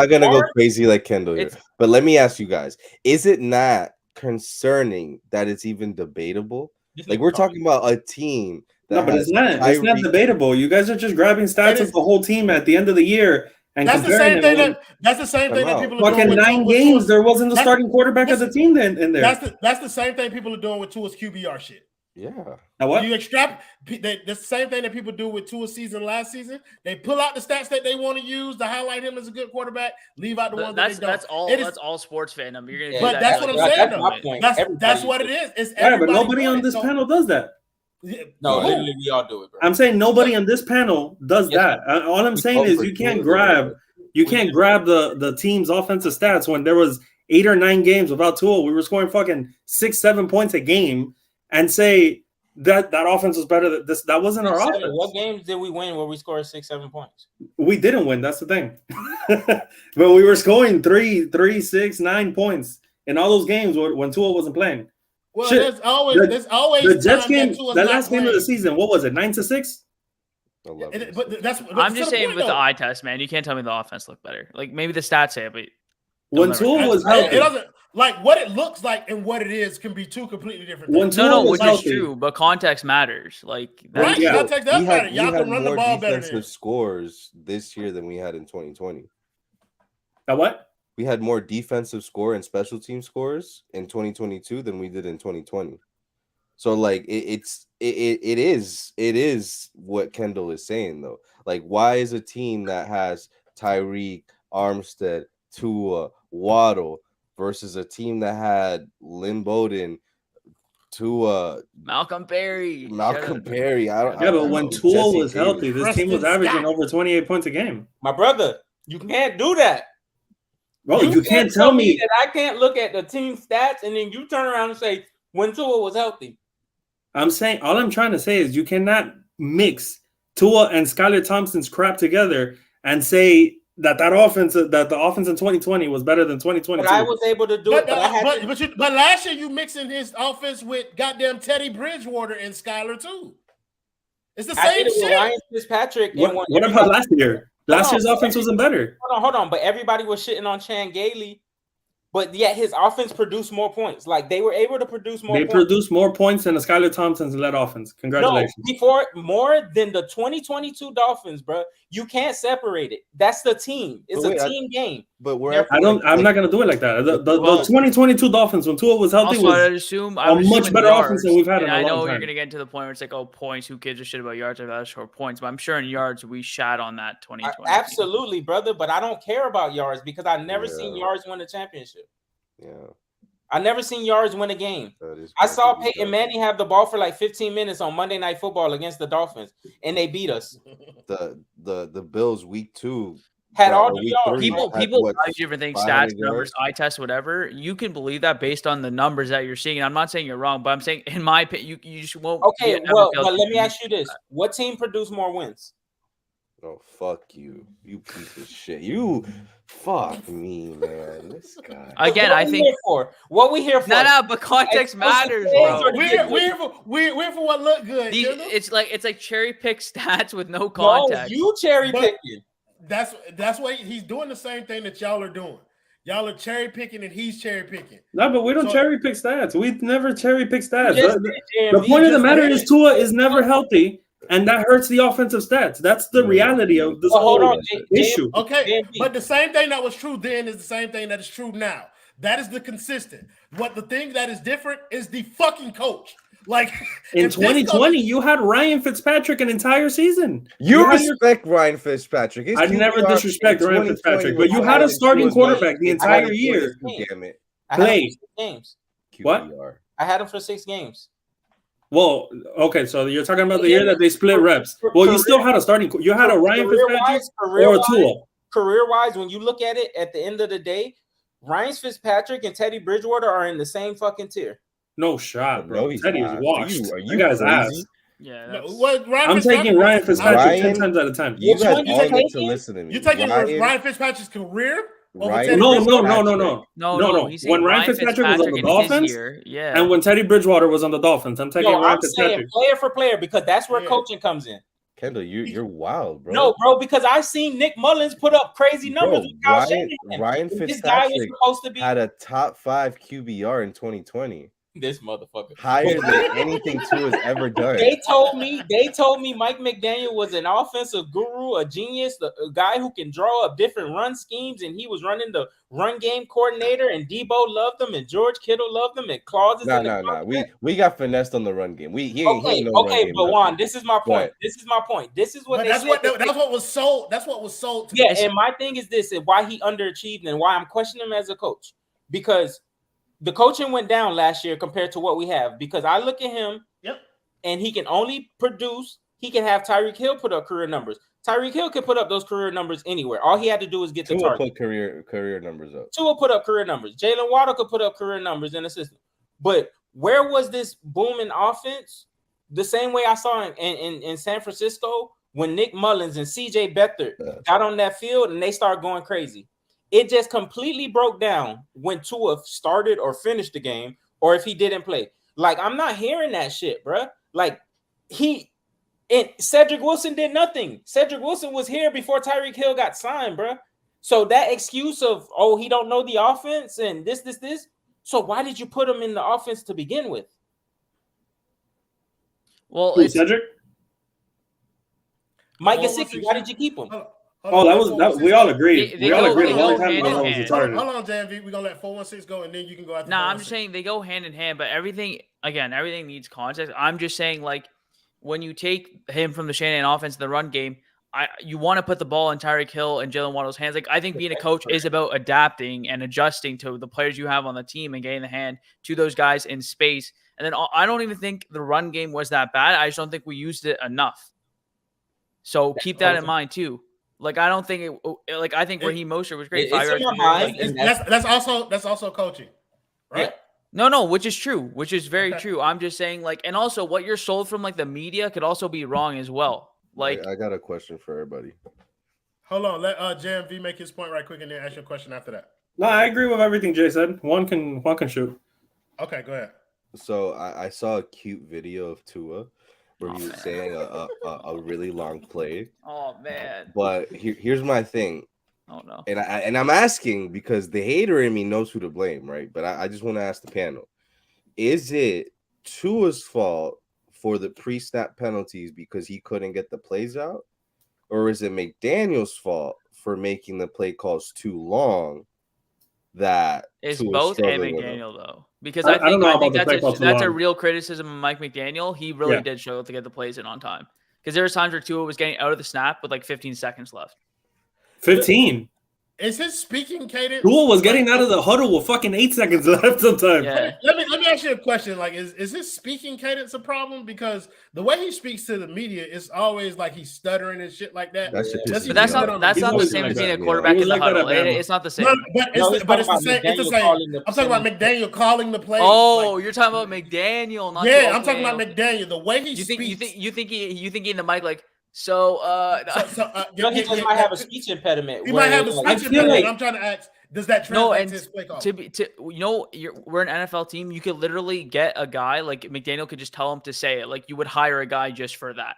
gonna go crazy like Kendall here. But let me ask you guys: is it not concerning that it's even debatable? Like we're talking about a team. But it's not. It's not debatable. You guys are just grabbing stats of the whole team at the end of the year and that's the same thing. That's the same thing that people are doing. Fucking 9 games, there wasn't the starting quarterback of the team then in there. That's the same thing people are doing with Tua's QBR shit. Yeah. Now what? You extract that's the same thing that people do with Tua's season last season. They pull out the stats that they want to use to highlight him as a good quarterback, leave out the ones that they don't. That's all sports fandom. You're gonna but that's what I'm saying though. That's what it is. It's but nobody on this panel does that. No, literally we all do it, bro. I'm saying nobody on this panel does that. All I'm saying is you can't grab the team's offensive stats when there was 8 or 9 games without Tua. We were scoring fucking 6-7 points a game. And say that offense was better than this. That wasn't our offense. What games did we win where we scored 6-7 points? We didn't win. That's the thing. But we were scoring 3, 6, 9 points in all those games when Tua wasn't playing. Well, there's always the Jets game. The last game of the season. What was it? 9-6. I'm just saying with the eye test, man, you can't tell me the offense looked better. Like maybe the stats say it, but when Tua was healthy, it doesn't like what it looks like and what it is can be two completely different things. Which is true, but context matters. Like right, context does matter. Y'all can run the ball better. Defensive scores this year than we had in 2020. What? We had more defensive score and special team scores in 2022 than we did in 2020. So like it is what Kendall is saying though. Like why is a team that has Tyreek, Armstead, Tua, Waddle versus a team that had Lynn Bowden, Tua, Malcolm Perry. But when Tua was healthy, this team was averaging over 28 points a game. My brother, you can't do that. Bro, you can't tell me that I can't look at the team stats and then you turn around and say when Tua was healthy. I'm saying all I'm trying to say is you cannot mix Tua and Skylar Thompson's crap together and say that the offense in 2020 was better than 2022. But I was able to do it. But last year you mixing his offense with goddamn Teddy Bridgewater and Skylar too. It's the same shit. Ryan Fitzpatrick. What about last year? Last year's offense wasn't better. Hold on. But everybody was shitting on Chan Gailey. But yet his offense produced more points. Like they were able to produce more points. They produced more points than the Skylar Thompson's led offense. Congratulations. No, before more than the 2022 Dolphins, bro. You can't separate it. That's the team. It's a team game. But I'm not gonna do it like that. The 2022 Dolphins, when Tua was healthy, was a much better offense than we've had in a long time. I know you're gonna get to the point where it's like, oh, points. Who gives a shit about yards? I've asked for points, but I'm sure in yards we shat on that 2020. Absolutely, brother. But I don't care about yards because I've never seen yards win a championship. Yeah. I never seen yards win a game. I saw Peyton Manning have the ball for like 15 minutes on Monday Night Football against the Dolphins, and they beat us. The Bills week 2 had all the yards. People different things, stats, numbers, eye test, whatever. You can believe that based on the numbers that you're seeing. I'm not saying you're wrong, but I'm saying, in my opinion, you just won't. Okay, well, but let me ask you this: what team produced more wins? Oh, fuck you piece of shit! You fuck me, man. This guy. Again, I think what we here for. No, but context matters, bro. We're for what look good. It's like cherry pick stats with no context. No, you cherry picking. That's why he's doing the same thing that y'all are doing. Y'all are cherry picking and he's cherry picking. No, but we don't cherry pick stats. We never cherry pick stats. The point of the matter is Tua is never healthy. And that hurts the offensive stats. That's the reality of this whole issue. Okay, but the same thing that was true then is the same thing that is true now. That is the consistent. What the thing that is different is the fucking coach. Like in 2020, you had Ryan Fitzpatrick an entire season. You respect Ryan Fitzpatrick. I never disrespect Ryan Fitzpatrick, but you had a starting quarterback the entire year. Damn it! Play games. What? I had him for 6 games. Well, okay, so you're talking about the year that they split reps. Well, you still had a starting. You had a Ryan Fitzpatrick or a Tua. Career-wise, when you look at it, at the end of the day, Ryan Fitzpatrick and Teddy Bridgewater are in the same fucking tier. No shot, bro. Teddy is washed. You guys ass. Yeah, I'm taking Ryan Fitzpatrick 10 times out of 10. You guys all need to listen to me. You're taking Ryan Fitzpatrick's career? No. When Ryan Fitzpatrick was on the Dolphins, and when Teddy Bridgewater was on the Dolphins, I'm taking Ryan Fitzpatrick. Player for player because that's where coaching comes in. Kendall, you're wild, bro. No, bro, because I've seen Nick Mullins put up crazy numbers. Ryan Fitzpatrick had a top 5 QBR in 2020. This motherfucker higher than anything Tua has ever done. They told me Mike McDaniel was an offensive guru, a genius, a guy who can draw up different run schemes, and he was running the run game coordinator. And Debo loved him, and George Kittle loved him, and clauses. No. We got finessed on the run game. Okay, but Juan, this is my point. This is what that's what was sold. That's what was sold. Yeah, and my thing is this: and why he underachieved, and why I'm questioning him as a coach, because the coaching went down last year compared to what we have, because I look at him and he can only produce. He can have Tyreek Hill put up career numbers. Tyreek Hill can put up those career numbers anywhere. All he had to do is get the target. Put career numbers up. Tua put up career numbers. Jaylen Waddle could put up career numbers in the system. But where was this booming offense? The same way I saw in San Francisco when Nick Mullins and CJ Beathard got on that field and they started going crazy. It just completely broke down when Tua started or finished the game, or if he didn't play. Like, I'm not hearing that shit, bro. Like, And Cedric Wilson did nothing. Cedric Wilson was here before Tyreek Hill got signed, bro. So that excuse of, oh, he don't know the offense and this. So why did you put him in the offense to begin with? Well, Who, it's Cedric? Mike Well, Gesicki, why did you keep him? We all agreed. They We all go- agreed they a long go time hand ago in that was hand. retarded. Hold on, JMV. We're gonna let 416 go, and then you can go after. Nah, I'm 416. just saying they go hand in hand, but everything needs context. I'm just saying, like, when you take him from the Shanahan offense in the run game, you want to put the ball in Tyreek Hill and Jalen Waddle's hands. Like, I think being a coach is about adapting and adjusting to the players you have on the team and getting the hand to those guys in space. And then I don't even think the run game was that bad. I just don't think we used it enough. So keep that in mind too. Like, I don't think it. Like, I think Raheem Mostert was great. It's in my mind. That's also coaching, right? No, which is true, which is very true. I'm just saying, like, and also what you're sold from, like, the media could also be wrong as well. Like, I got a question for everybody. Hold on, let JMV make his point right quick, and then ask your question after that. No, I agree with everything Jay said. One can shoot. Okay, go ahead. So I saw a cute video of Tua where he was saying a really long play. oh man. But here's my thing. Oh no. And I'm asking because the hater in me knows who to blame, right? But I just want to ask the panel: is it Tua's fault for the pre-snap penalties because he couldn't get the plays out, or is it McDaniel's fault for making the play calls too long? That It's Tua's both and struggling with them? McDaniel though, because I don't know about the play call that's too a long. real criticism of Mike McDaniel. He really did struggle to get the plays in on time because there was times where Tua was getting out of the snap with like 15 seconds left. 15. Is his speaking cadence? Tua was getting out of the huddle with fucking 8 seconds left sometimes. Yeah. Let me ask you a question. Like, is his speaking cadence a problem? Because the way he speaks to the media is always like he's stuttering and shit like that. That shit Does pisses he But that's do that not on that's the not the field? same as being a Yeah. quarterback He was in the like that huddle. at Bama. It's not the same. No, but No, it's the same. It's the McDaniel same. calling the I'm talking about plays. McDaniel calling the plays. Oh, like, you're talking about McDaniel, not yeah, Tua. I'm talking Okay, about okay. McDaniel. The way he You speaks. think he in the mic like so? No, he just might have a speech impediment. He might have a I speech feel impediment. like- I'm trying to ask, does that No, translate and to his play call? we're an NFL team. You could literally get a guy like McDaniel could just tell him to say it. Like you would hire a guy just for that.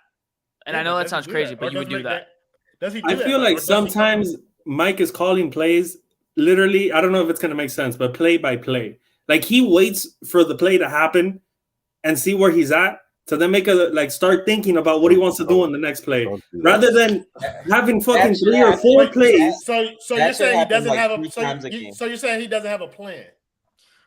And Yeah, I know but that does he sounds do crazy, that? but Or you would does do that. Does he do I that? feel Or like does he- sometimes Mike is calling plays literally. I don't know if it's gonna make sense, but play by play. Like he waits for the play to happen and see where he's at to then start thinking about what he wants to do in the next play, Don't do that. rather than having fucking That's- 3 or 4 Wait, plays. So That you're should saying he happen, doesn't like, have a 3 times a game. so you're saying he doesn't have a plan?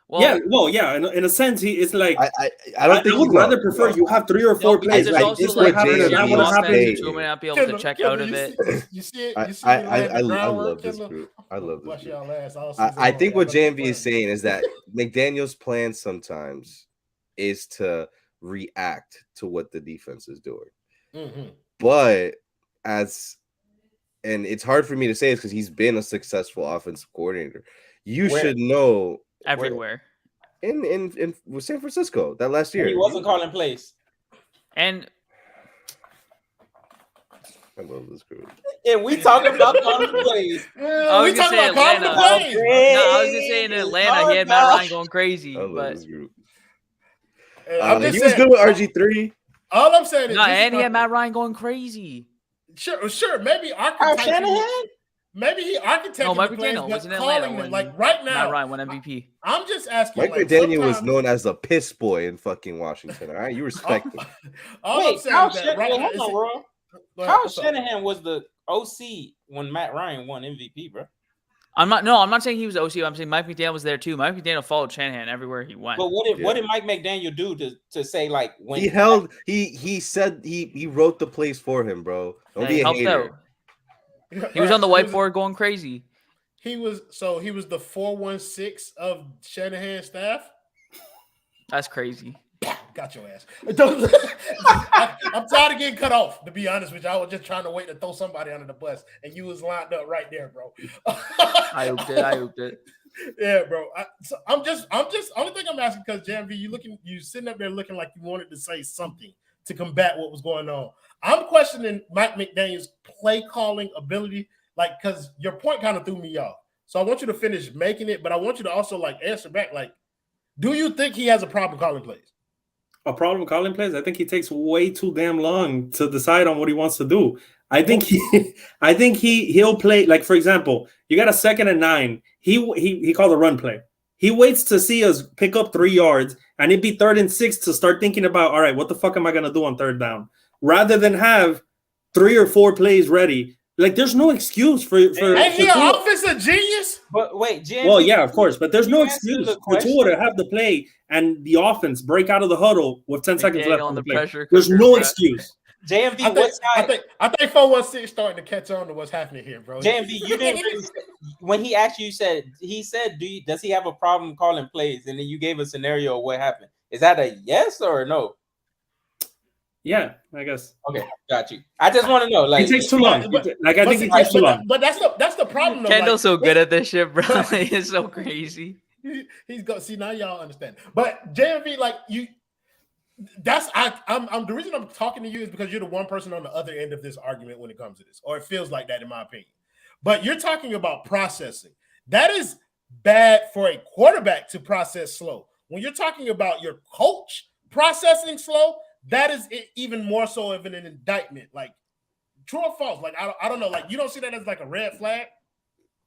Well, Yeah. In a sense, it's like I don't think I would he's rather not- prefer you have 3 or 4 no, because plays. there's like, also this like what happened, JMV that the would have is happened. saying. offense, Tua may not be able to check out of it. You see it? You see I me laying the I groundwork, love this Kendall? group. I love this Bust group. y'all ass all season I long. think what Y'all JMV is playing. saying is that McDaniel's plan sometimes is to react to what the defense is doing. Mhm. But and it's hard for me to say this because he's been a successful offensive coordinator. You Where? should know Everywhere. in San Francisco that last year. He wasn't calling plays. And I love this group. And we talking about calling plays. I was We gonna talking say about calling the Atlanta. plays. No, I was gonna say in Atlanta, he had Matt Ryan going crazy, I love but this group. I'm He just was saying, good with RG3. all I'm saying is no, this is and he my had Matt thing. Ryan going crazy. Sure. Maybe Kyle architecting. Shanahan? Maybe he architected No, Mike the plays, McDaniel but was in Atlanta calling them when like right Matt now. Ryan won MVP. I'm just asking. Mike like, McDaniel was sometimes- known as a piss boy in fucking Washington. All right, you respect him. All I'm Wait, saying Kyle is that right Shanahan, now, hold on, bro. Go ahead, Kyle what's up? Shanahan was the OC when Matt Ryan won MVP, bro. I'm not saying he was OC. I'm saying Mike McDaniel was there too. Mike McDaniel followed Shanahan everywhere he went. But what did Mike McDaniel do to say like when He said he wrote the plays for him, bro. Don't Yeah, be he a helped hater. out. He was on the whiteboard going crazy. He was the 416 of Shanahan's staff. That's crazy. Got your ass. I'm tired of getting cut off. To be honest with you, I was just trying to wait to throw somebody under the bus, and you was lined up right there, bro. I hooped it. Yeah, bro. I'm just. Only thing I'm asking because JMV, you sitting up there looking like you wanted to say something to combat what was going on. I'm questioning Mike McDaniel's play calling ability, like because your point kind of threw me off. So I want you to finish making it, but I want you to also like answer back. Like, do you think he has a problem calling plays? a problem calling plays. I think he takes way too damn long to decide on what he wants to do. I think he'll play, like, for example, you got a 2nd and 9. He called a run play. He waits to see us pick up 3 yards, and it'd be 3rd and 6 to start thinking about, all right, what the fuck am I gonna do on 3rd down? Rather than have 3 or 4 plays ready. Like, there's no excuse for Ain't he an offensive genius? But wait, Jim. Well, yeah, of course, but there's no excuse for Tua to have the play and the offense break out of the huddle with 10 seconds left on the play. There's no excuse. JMV, I think 416 starting to catch on to what's happening here, bro. JMV, you didn't really, when he asked you, he said, does he have a problem calling plays? And then you gave a scenario of what happened. Is that a yes or a no? Yeah, I guess. Okay, got you. I just want to know. Like, it takes too long. I think it takes too long. But that's the problem. Kendall's so good at this shit, bro. It's so crazy. He's got. See, now y'all understand. But JMV, like you. I'm the reason I'm talking to you is because you're the one person on the other end of this argument when it comes to this, or it feels like that in my opinion. But you're talking about processing. That is bad for a quarterback to process slow. When you're talking about your coach processing slow, that is even more so of an indictment. Like, true or false? Like, I don't know. Like, you don't see that as like a red flag?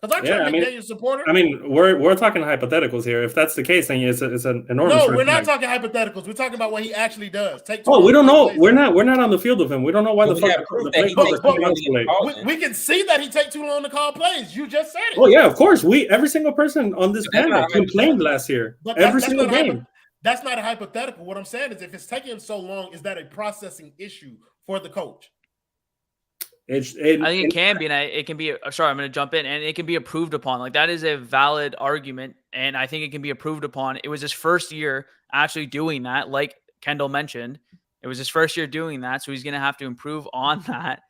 Because I'm trying to make Daniel supporter. I mean, we're talking hypotheticals here. If that's the case, then it's an enormous. No, we're not talking hypotheticals. We're talking about what he actually does. We don't know. We're not on the field with him. We don't know why the fuck the play calls are coming out late. We can see that he takes too long to call plays. You just said it. Oh yeah, of course. Every single person on this panel complained last year. Every single game. That's not a hypothetical. What I'm saying is, if it's taking so long, is that a processing issue for the coach? I think it can be, and it can be. Sorry, I'm going to jump in, and it can be approved upon. Like, that is a valid argument, and I think it can be approved upon. It was his first year actually doing that, like Kendall mentioned. It was his first year doing that, so he's going to have to improve on that.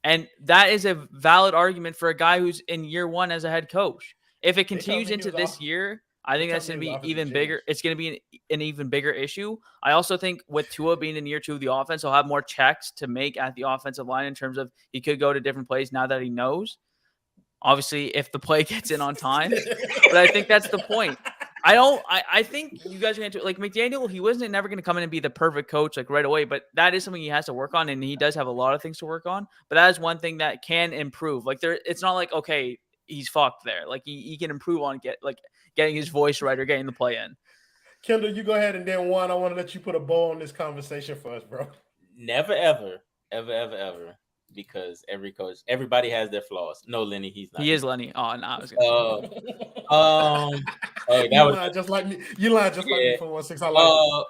And that is a valid argument for a guy who's in year 1 as a head coach. If it continues into this year, I think that's going to be even bigger. It's going to be an even bigger issue. I also think with Tua being in year 2 of the offense, he'll have more checks to make at the offensive line in terms of he could go to different plays now that he knows. Obviously, if the play gets in on time. But I think that's the point. I think you guys are going to, like, McDaniel, he wasn't never going to come in and be the perfect coach like right away, but that is something he has to work on, and he does have a lot of things to work on. But that is one thing that can improve. Like, it's not like, okay, he's fucked there. Like, he can improve on getting his voice right or getting the play in. Kendall, you go ahead, and then Juan, I want to let you put a bow on this conversation for us, bro. Never, ever, because everybody has their flaws. No, Lenny, he's not. He is Lenny. Oh, no, I was gonna hey, you lied just like me. You lied just like me for 1-6. I like it.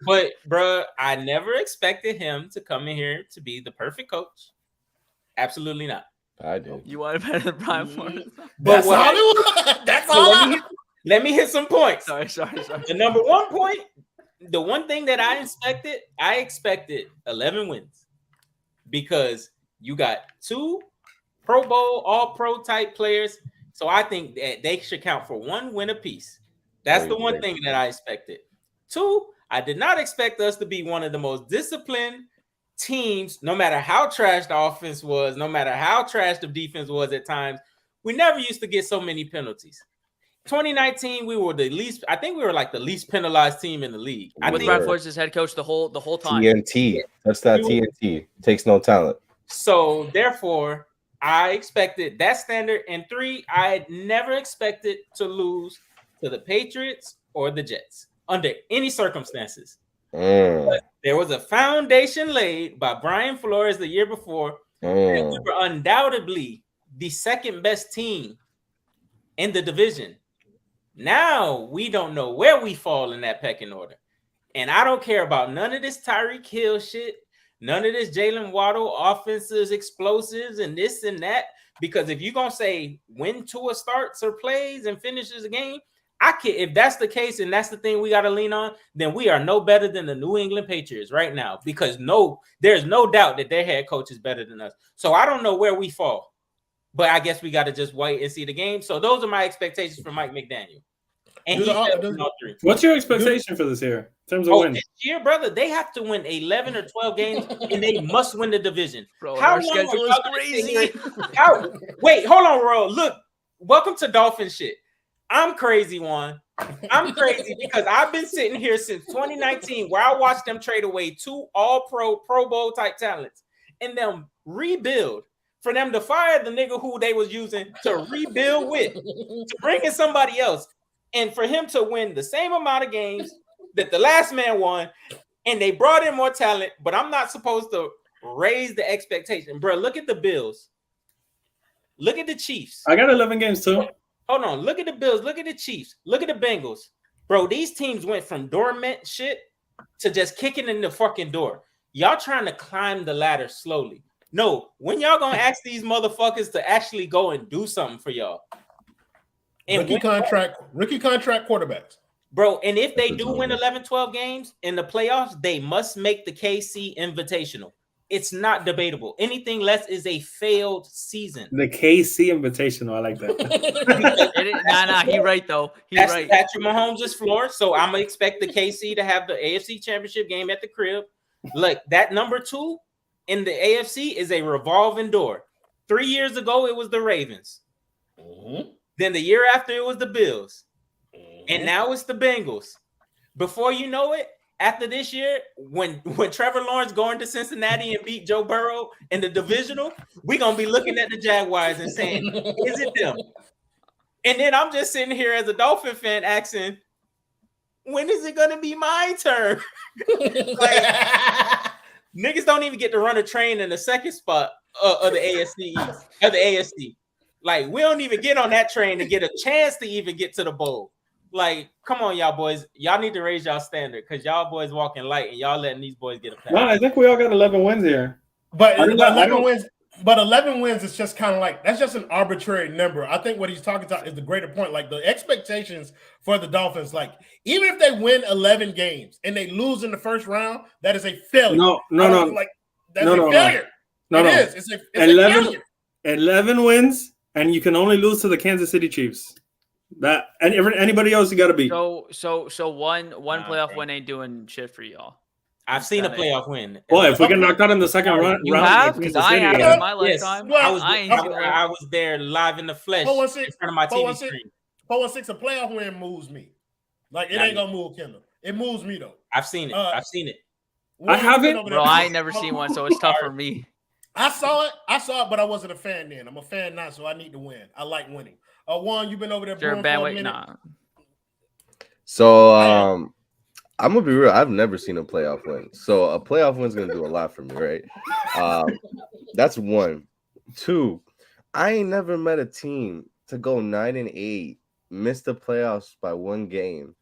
But, bro, I never expected him to come in here to be the perfect coach. Absolutely not. I do. You want it better than Brian Flores? That's Hollywood. That's all. Let me hit some points. Sorry. The number 1 point, the one thing that I expected 11 wins, because you got 2 Pro Bowl, All-Pro type players. So I think that they should count for 1 win apiece. That's the one thing that I expected. 2, I did not expect us to be one of the most disciplined teams, no matter how trash the offense was, no matter how trash the defense was at times. We never used to get so many penalties. 2019, we were the least. I think we were like the least penalized team in the league. With Brian Flores as head coach the whole time. TNT. That's not TNT. Takes no talent. So therefore, I expected that standard. And 3, I had never expected to lose to the Patriots or the Jets under any circumstances. But there was a foundation laid by Brian Flores the year before, and we were undoubtedly the second best team in the division. Now we don't know where we fall in that pecking order. And I don't care about none of this Tyreek Hill shit, none of this Jaylen Waddle offenses, explosives, and this and that. Because if you're going to say when Tua starts or plays and finishes a game, if that's the case and that's the thing we got to lean on, then we are no better than the New England Patriots right now. Because there's no doubt that their head coach is better than us. So I don't know where we fall. But I guess we got to just wait and see the game. So those are my expectations for Mike McDaniel. And what's your expectation for this year in terms of wins? This year, brother, they have to win 11 or 12 games, and they must win the division. Bro, our schedule is crazy. Wait, hold on, bro. Look, welcome to Dolphin shit. I'm crazy, Juan. I'm crazy because I've been sitting here since 2019 where I watched them trade away 2 all-pro Pro Bowl type talents and them rebuild for them to fire the nigga who they was using to rebuild with, to bring in somebody else, and for him to win the same amount of games that the last man won, and they brought in more talent, but I'm not supposed to raise the expectation. Bro, look at the Bills. Look at the Chiefs. I got 11 games too. Hold on. Look at the Bills. Look at the Chiefs. Look at the Bengals. Bro, these teams went from dormant shit to just kicking in the fucking door. Y'all trying to climb the ladder slowly. No, when y'all gonna ask these motherfuckers to actually go and do something for y'all? And rookie contract quarterbacks. Bro, and if they do win 11, 12 games in the playoffs, they must make the KC Invitational. It's not debatable. Anything less is a failed season. The KC Invitational, I like that. Nah, he right though. That's Right. Patrick Mahomes' floor, so I'm gonna expect the KC to have the AFC Championship game at the crib. Look, that number 2 in the AFC is a revolving door. 3 years ago, it was the Ravens. Mm-hmm. Then the year after, it was the Bills. And now it's the Bengals. Before you know it, after this year, when Trevor Lawrence going to Cincinnati and beat Joe Burrow in the divisional, we're going to be looking at the Jaguars and saying, is it them? And then I'm just sitting here as a Dolphin fan asking, when is it going to be my turn? Like, niggas don't even get to run a train in the second spot of the AFC East, of the AFC. Like, we don't even get on that train to get a chance to even get to the bowl. Like, come on, y'all boys. Y'all need to raise y'all standard because y'all boys walking light and y'all letting these boys get a pass. No, I think we all got 11 wins here. But 11 wins is just kind of like, that's just an arbitrary number. I think what he's talking about is the greater point. Like the expectations for the Dolphins, like even if they win 11 games and they lose in the first round, that is a failure. No. Like that's a failure. No. It's a 11, failure. 11 wins, and you can only lose to the Kansas City Chiefs. That and anybody else you got to beat. So one playoff win ain't doing shit for y'all. I've seen a playoff win. Boy, if we get knocked out in the second round, You have? Because I have in my lifetime. Yes. I was there live in the flesh in front of my TV screen. 4-6, a playoff win moves me. Like, it ain't going to move Kendall. It moves me, though. I've seen it. I haven't. Bro, I ain't never seen one, so it's tough for me. I saw it, but I wasn't a fan then. I'm a fan now, so I need to win. I like winning. Juan, you've been over there. You're a bandwagon. Nah. So I'm gonna be real. I've never seen a playoff win. So a playoff win's gonna do a lot for me, right? That's 1. 2, I ain't never met a team to go 9-8, miss the playoffs by 1 game.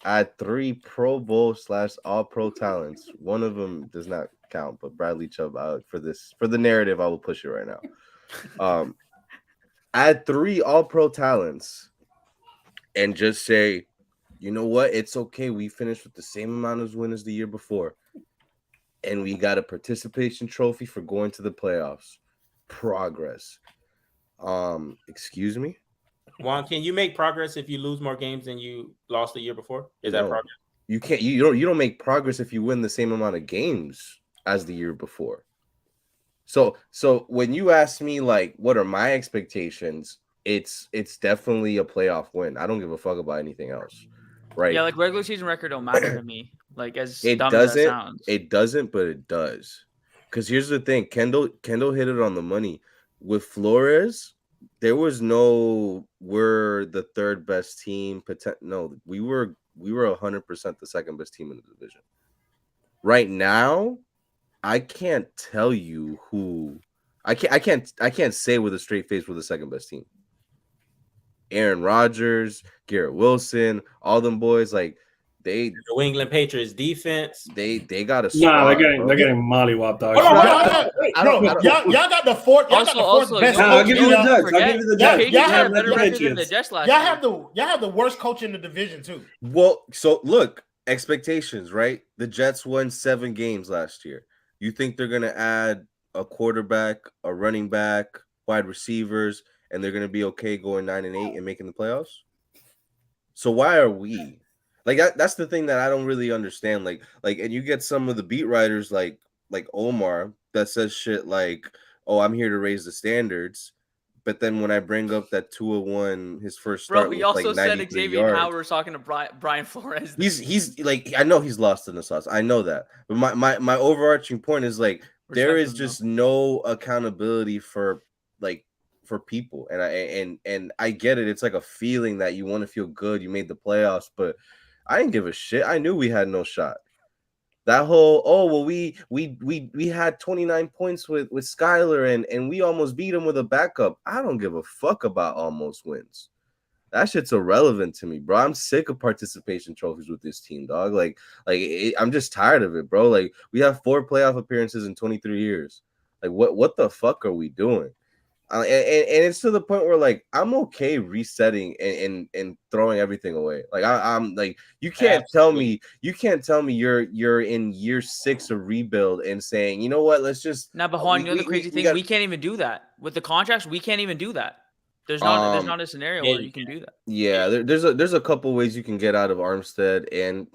I had 3 Pro Bowl / All Pro talents. One of them does not count, but Bradley Chubb out for the narrative. I will push it right now. I had 3 All-Pro talents and just say, you know what? It's okay. We finished with the same amount of wins as the year before. And we got a participation trophy for going to the playoffs. Progress. Excuse me? Juan, can you make progress if you lose more games than you lost the year before? Is that progress? You can't. You don't make progress if you win the same amount of games as the year before. So when you ask me like what are my expectations, it's definitely a playoff win. I don't give a fuck about anything else, right? Yeah, like regular season record don't matter to me. Like as it dumb doesn't. As that sounds. It doesn't, but it does. Because here's the thing, Kendall hit it on the money with Flores. There was no we're the third best team. No, we were 100% the second best team in the division. Right now, I can't tell you who. I can't say with a straight face we're the second best team. Aaron Rodgers, Garrett Wilson, all them boys, like the New England Patriots defense. They got a nah. They're getting mollywopped, dog. Y'all got the fourth. Y'all got the fourth best. I'll give you the Jets. I'll give you the Jets. Y'all had a better record than the Jets last year. Y'all have the worst coach in the division too. Well, so look, expectations, right? The Jets won 7 games last year. You think they're gonna add a quarterback, a running back, wide receivers, and they're gonna be okay going 9-8 and making the playoffs? So why are we like that? That's the thing that I don't really understand. Like, and you get some of the beat writers like Omar that says shit like, "Oh, I'm here to raise the standards," But then when I bring up that 201, his first Bro, start he with also like said 93 Xavien yards. Howard was talking to Brian Flores. He's like, I know he's lost in the sauce. I know that. But my overarching point is like there is just no accountability for people. And I get it. It's like a feeling that you want to feel good. You made the playoffs, but I didn't give a shit. I knew we had no shot. That whole we had 29 points with Skyler and we almost beat him with a backup. I don't give a fuck about almost wins. That shit's irrelevant to me, bro. I'm sick of participation trophies with this team, dog. I'm just tired of it, bro. Like we have 4 playoff appearances in 23 years. Like what the fuck are we doing? And it's to the point where like I'm okay resetting and throwing everything away. Like I'm like you can't tell me you're in year 6 of rebuild and saying, you know what, let's just now. But Juan, you know the crazy thing, we can't even do that with the contracts. We can't even do that. There's not a scenario where you can do that. Yeah, there's a couple ways you can get out of Armstead and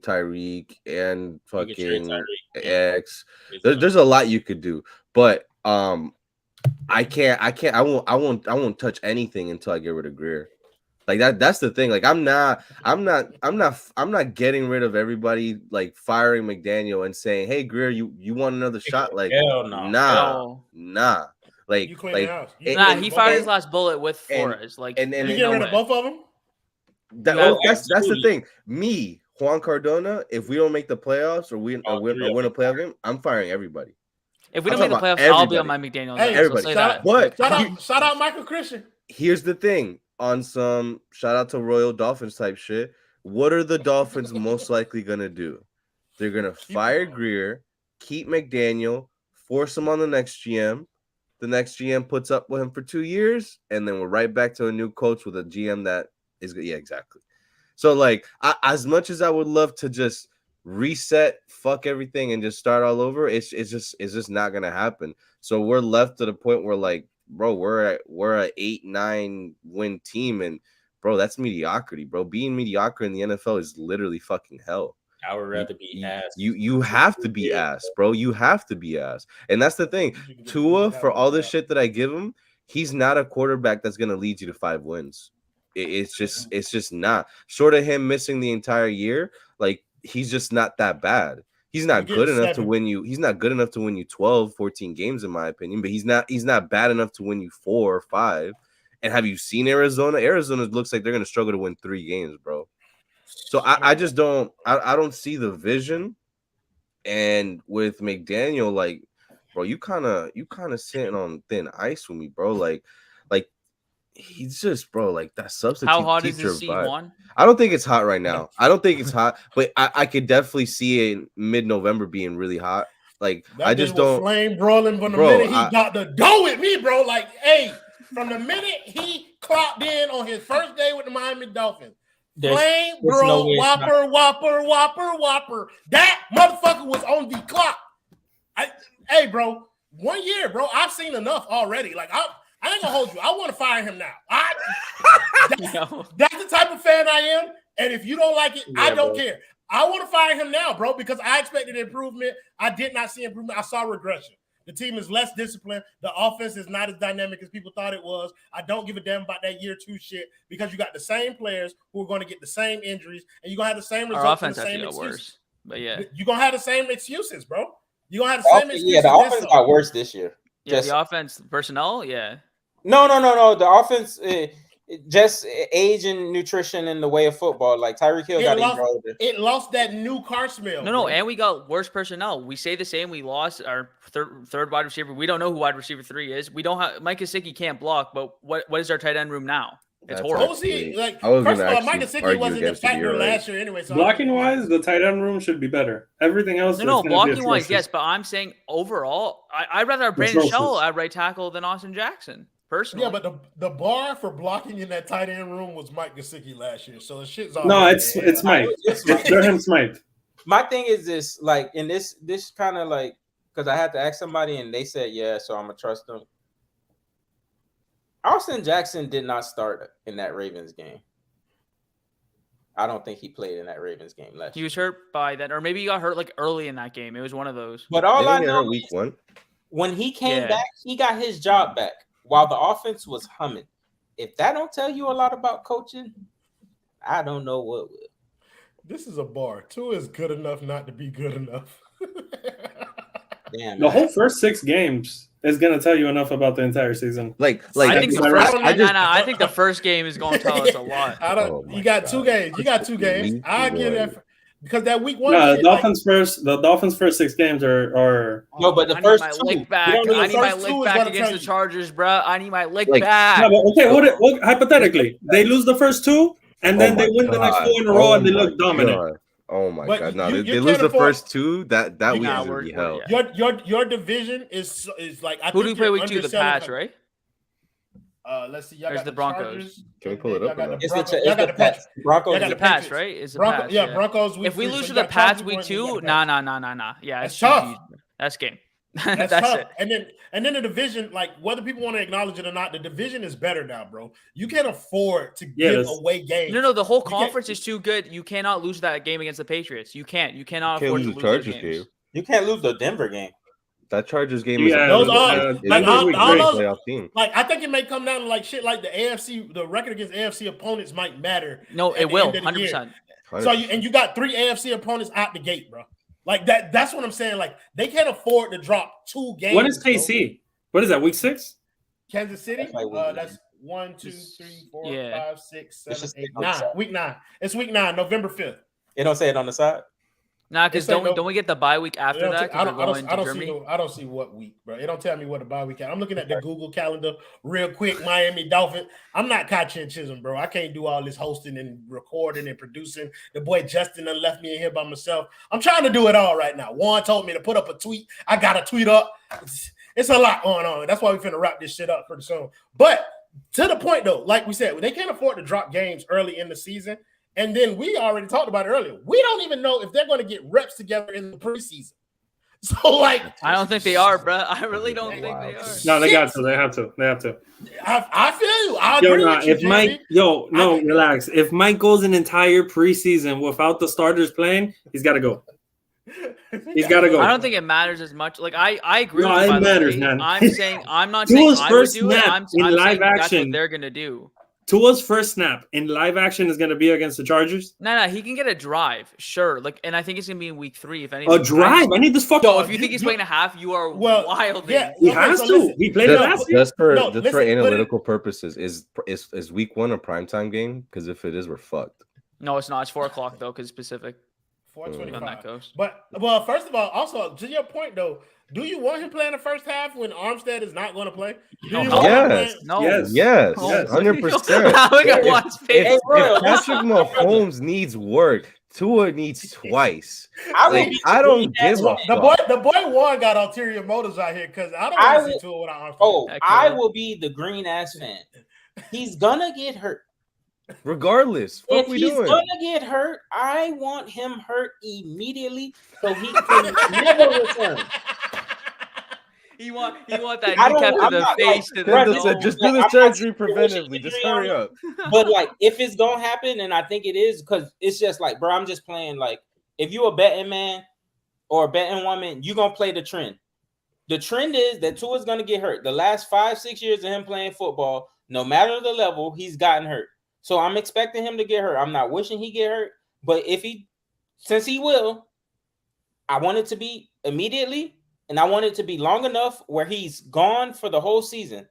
Tyreek and fucking X. There's a lot you could do, but I won't touch anything until I get rid of Greer. Like that's the thing. Like I'm not getting rid of everybody, like firing McDaniel and saying, "Hey Greer, you want another shot?" Like hell no. Nah. Like, you clean the house. He fired his last bullet with Flores. And you get rid of both of them. That's the thing. Me, Juan Cardona. If we don't make the playoffs or win a playoff game, I'm firing everybody. If we don't make the playoffs, I'll be on my McDaniel. Hey, everybody. Shout out Michael Christian. Here's the thing. On some shout out to Royal Dolphins type shit. What are the Dolphins most likely gonna do? They're gonna fire Greer, keep McDaniel, force him on the next GM. The next GM puts up with him for 2 years, and then we're right back to a new coach with a GM that is good. Yeah, exactly. So, like, as much as I would love to just reset, fuck everything, and just start all over, it's just not gonna happen. So we're left to the point where, like, bro, we're a 8-9 win team, and bro, that's mediocrity, bro. Being mediocre in the NFL is literally fucking hell. I would rather be ass. You have to be ass, bro. You have to be ass. And that's the thing. Tua, for all this shit that I give him, he's not a quarterback that's gonna lead you to 5 wins. It's just not. Short of him missing the entire year, like he's just not that bad. He's not good enough to win you. He's not good enough to win you 12, 14 games, in my opinion, but he's not bad enough to win you 4 or 5. And have you seen Arizona? Arizona looks like they're gonna struggle to win 3 games, bro. So I just don't see the vision. And with McDaniel, like, bro, you kind of sitting on thin ice with me, bro. Like he's just, bro, like that substitute. How hot teacher is the C1? I don't think it's hot right now. I don't think it's hot, but I could definitely see it mid-November being really hot. Like that I just don't flame broiling from the minute he got the dough with me, bro. Like, hey, from the minute he clocked in on his first day with the Miami Dolphins. Flame, bro, whopper. That motherfucker was on the clock. Hey, bro, 1 year, bro. I've seen enough already. Like, I ain't gonna hold you. I want to fire him now. That's the type of fan I am. And if you don't like it, I don't care. I want to fire him now, bro, because I expected improvement. I did not see improvement. I saw regression. The team is less disciplined. The offense is not as dynamic as people thought it was. I don't give a damn about that year 2 shit because you got the same players who are going to get the same injuries and you're going to have the same results. Our offense the same got worse. But yeah. You're going to have the same excuses, bro. You're going to have the same excuses. Yeah, the offense got worse this year. Yeah, the offense personnel, yeah. No. The offense, just age and nutrition in the way of football. Like Tyreek Hill it lost that new car smell. No, and we got worse personnel. We say the same. We lost our third wide receiver. We don't know who wide receiver 3 is. We don't have Mike Gesicki can't block, but what is our tight end room now? It's horrible. First of all, Mike Gesicki wasn't a factor last year anyway. So blocking wise, the tight end room should be better. Everything else, no, blocking wise, yes, but I'm saying overall, I'd rather have Brandon Shell at right tackle than Austin Jackson. Personally. Yeah, but the bar for blocking in that tight end room was Mike Gesicki last year. So the shit's all it's Mike. It's Durham Smite. My thing is this, like, in this kind of like, because I had to ask somebody and they said, yeah, so I'm gonna trust them. Austin Jackson did not start in that Ravens game. I don't think he played in that Ravens game last year. He was hurt by that, or maybe he got hurt like early in that game. It was one of those. But all I know week 1. When he came back, he got his job back. while the offense was humming. If that don't tell you a lot about coaching, I don't know what will. This is a bar. Tua is good enough not to be good enough. Damn, The whole first 6 games is going to tell you enough about the entire season. Like I think I I think the first game is going to tell us a lot. You got 2 games. You got 2 games. Week I get one. it because that week 1. No, shit, the Dolphins' first 6 games are no, but the I first need my 2. lick back. You don't know, I the need my first 2 lick is back what I'm against the telling you. Chargers, bro. I need my lick Like- back. No, but okay, what hypothetically, they lose the first 2 and then Oh they my win the next God. 4 in a row Oh and they my look dominant. God. Oh my But God! No, you they lose can't the afford- first 2. That week Nah, is gonna be we're- hell. yeah. your division is like I Who do we think play you're week 2? The underselling Pats, them. right? Let's see. Y'all There's got the the Broncos. Chargers, Can we and pull then it y'all up got or the no? It's Broncos. the Y'all got the Pats. Pats. Broncos. Y'all got The the Pats, Patriots. right? It's the Bronco, Pats. yeah, Broncos. Week If we 3, lose so to you the got Chargers Pats week going, you 2, got the nah. Yeah, That's it's tough. GG. That's game. That's That's tough. it. And then the division, like whether people want to acknowledge it or not, the division is better now, bro. You can't afford to give that's- away games. No, the whole can't- conference is too good. You cannot lose that game against the Patriots. You cannot Can't afford lose to the lose Chargers those games. game. You can't lose the Denver game. That Chargers game Yeah, Those is are- is like, a all great those- playoff team. Like I think it may come down to like shit like the AFC, the record against AFC opponents might matter. No, at it the will, end of the year. 100%. So you got 3 AFC opponents out the gate, bro. Like that's what I'm saying. Like they can't afford to drop 2 games. What is bro. KC? What is that, week 6? Kansas City? That's like week That's 1, 2, 3, 4, Yeah. 5, 6, It's 7, just 8, on the 9. side. Week 9. It's week 9, November 5th. It don't say it on the side. Nah, because It's like don't we get the bye week They after don't that? t- I Because don't, we're I going don't, I to don't see Germany. I don't see what week, bro. It don't tell me what the bye week. I'm looking at the Google calendar real quick. Miami Dolphins. I'm not Kachi Chisholm, bro. I can't do all this hosting and recording and producing. The boy Justin done left me in here by myself. I'm trying to do it all right now. Juan told me to put up a tweet. I got a tweet up. It's a lot going on. That's why we finna wrap this shit up pretty soon. But to the point though, like we said, they can't afford to drop games early in the season. And then we already talked about it earlier. We don't even know if they're going to get reps together in the preseason. So, like, I don't think they are, bro. I really don't think they are. No, they got to. They have to. They have to. I feel you. I Yo, agree nah, with you, if Mike, relax. If Mike goes an entire preseason without the starters playing, he's got to go. He's got to go. I don't think it matters as much. Like I agree. No, with you, it by the matters, way. man. I'm not saying Tua's I would first do it. snap I'm in live saying that's action. what they're gonna do. Tua's first snap in live action is going to be against the Chargers. No, he can get a drive, sure. Like, and I think it's gonna be in week 3. If anything, A drive? I need this fucking. So if you think he's playing a half, you are wilding. yeah. He Okay, has so to. listen. He played it last year. Just for listen, put it- analytical purposes, is week 1 a primetime game? Because if it is, we're fucked. No, it's not. It's 4:00 though, because it's Pacific. 4:25. On that coast. But well, first of all, also to your point though, do you want him playing the first half when Armstead is not going to play? Do No. you want him Yes. playing- No. Yes. Yes, Yes. 100%. How we got one face? If Patrick Mahomes needs work, Tua needs twice. I, Like, I don't give a The boy Warren got ulterior motives out here because I don't want to see Tua without Armstead. Oh, Heck I no. will be the green ass fan. He's gonna get hurt. Regardless, what If we he's doing? gonna get hurt, I want him hurt immediately so he can never return. You want that I don't- kneecap to I'm the not, face like, to Kendall the said, nose. just do the I'm not surgery pushing preventively. the Just injury hurry on up. But like, if it's gonna happen, and I think it is, because it's just like, bro, I'm just playing. Like, if you a betting man or a betting woman, you gonna play the trend. The trend is that Tua's gonna get hurt. The last 5-6 years of him playing football, no matter the level, he's gotten hurt. So I'm expecting him to get hurt. I'm not wishing he get hurt, but since he will, I want it to be immediately, and I want it to be long enough where he's gone for the whole season.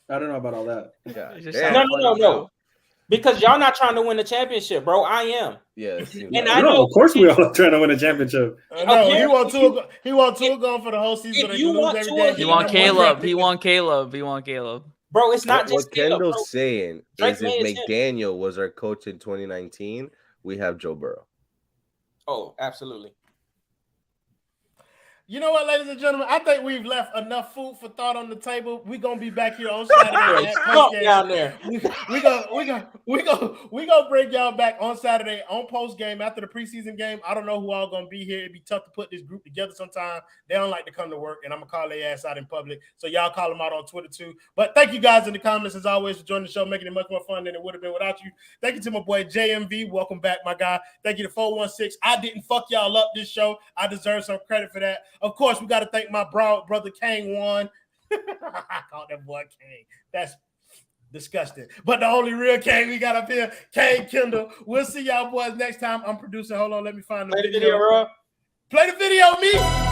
I don't know about all that. Yeah, It just damn. sounds No. funny, bro. Because y'all not trying to win the championship, bro. I am. Yeah, it seems And like- I know- No, of course we all trying to win a championship. No, he want Tua going for the whole season. if So they you can lose want every Tua, game. He You want Number one Caleb. draft He pick. want Caleb. He want Caleb. Bro, it's not What just Caleb, bro. Kendall's saying Drake is May if is him. McDaniel was our coach in 2019, we have Joe Burrow. Oh, absolutely. You know what, ladies and gentlemen? I think we've left enough food for thought on the table. We're gonna be back here on Saturday. at Stop postgame. down there. We gonna bring y'all back on Saturday on post game after the preseason game. I don't know who all gonna be here. It'd be tough to put this group together sometime. They don't like to come to work, and I'm gonna call their ass out in public. So y'all call them out on Twitter too. But thank you guys in the comments as always for joining the show, making it much more fun than it would have been without you. Thank you to my boy JMV. Welcome back, my guy. Thank you to 416. I didn't fuck y'all up this show. I deserve some credit for that. Of course, we got to thank my brother Kang One. I called that boy Kane. That's disgusting. But the only real Kane we got up here, Kane Kendall. We'll see y'all boys next time. I'm producing. Hold on, let me find the Play the video, bro. Play the video, me.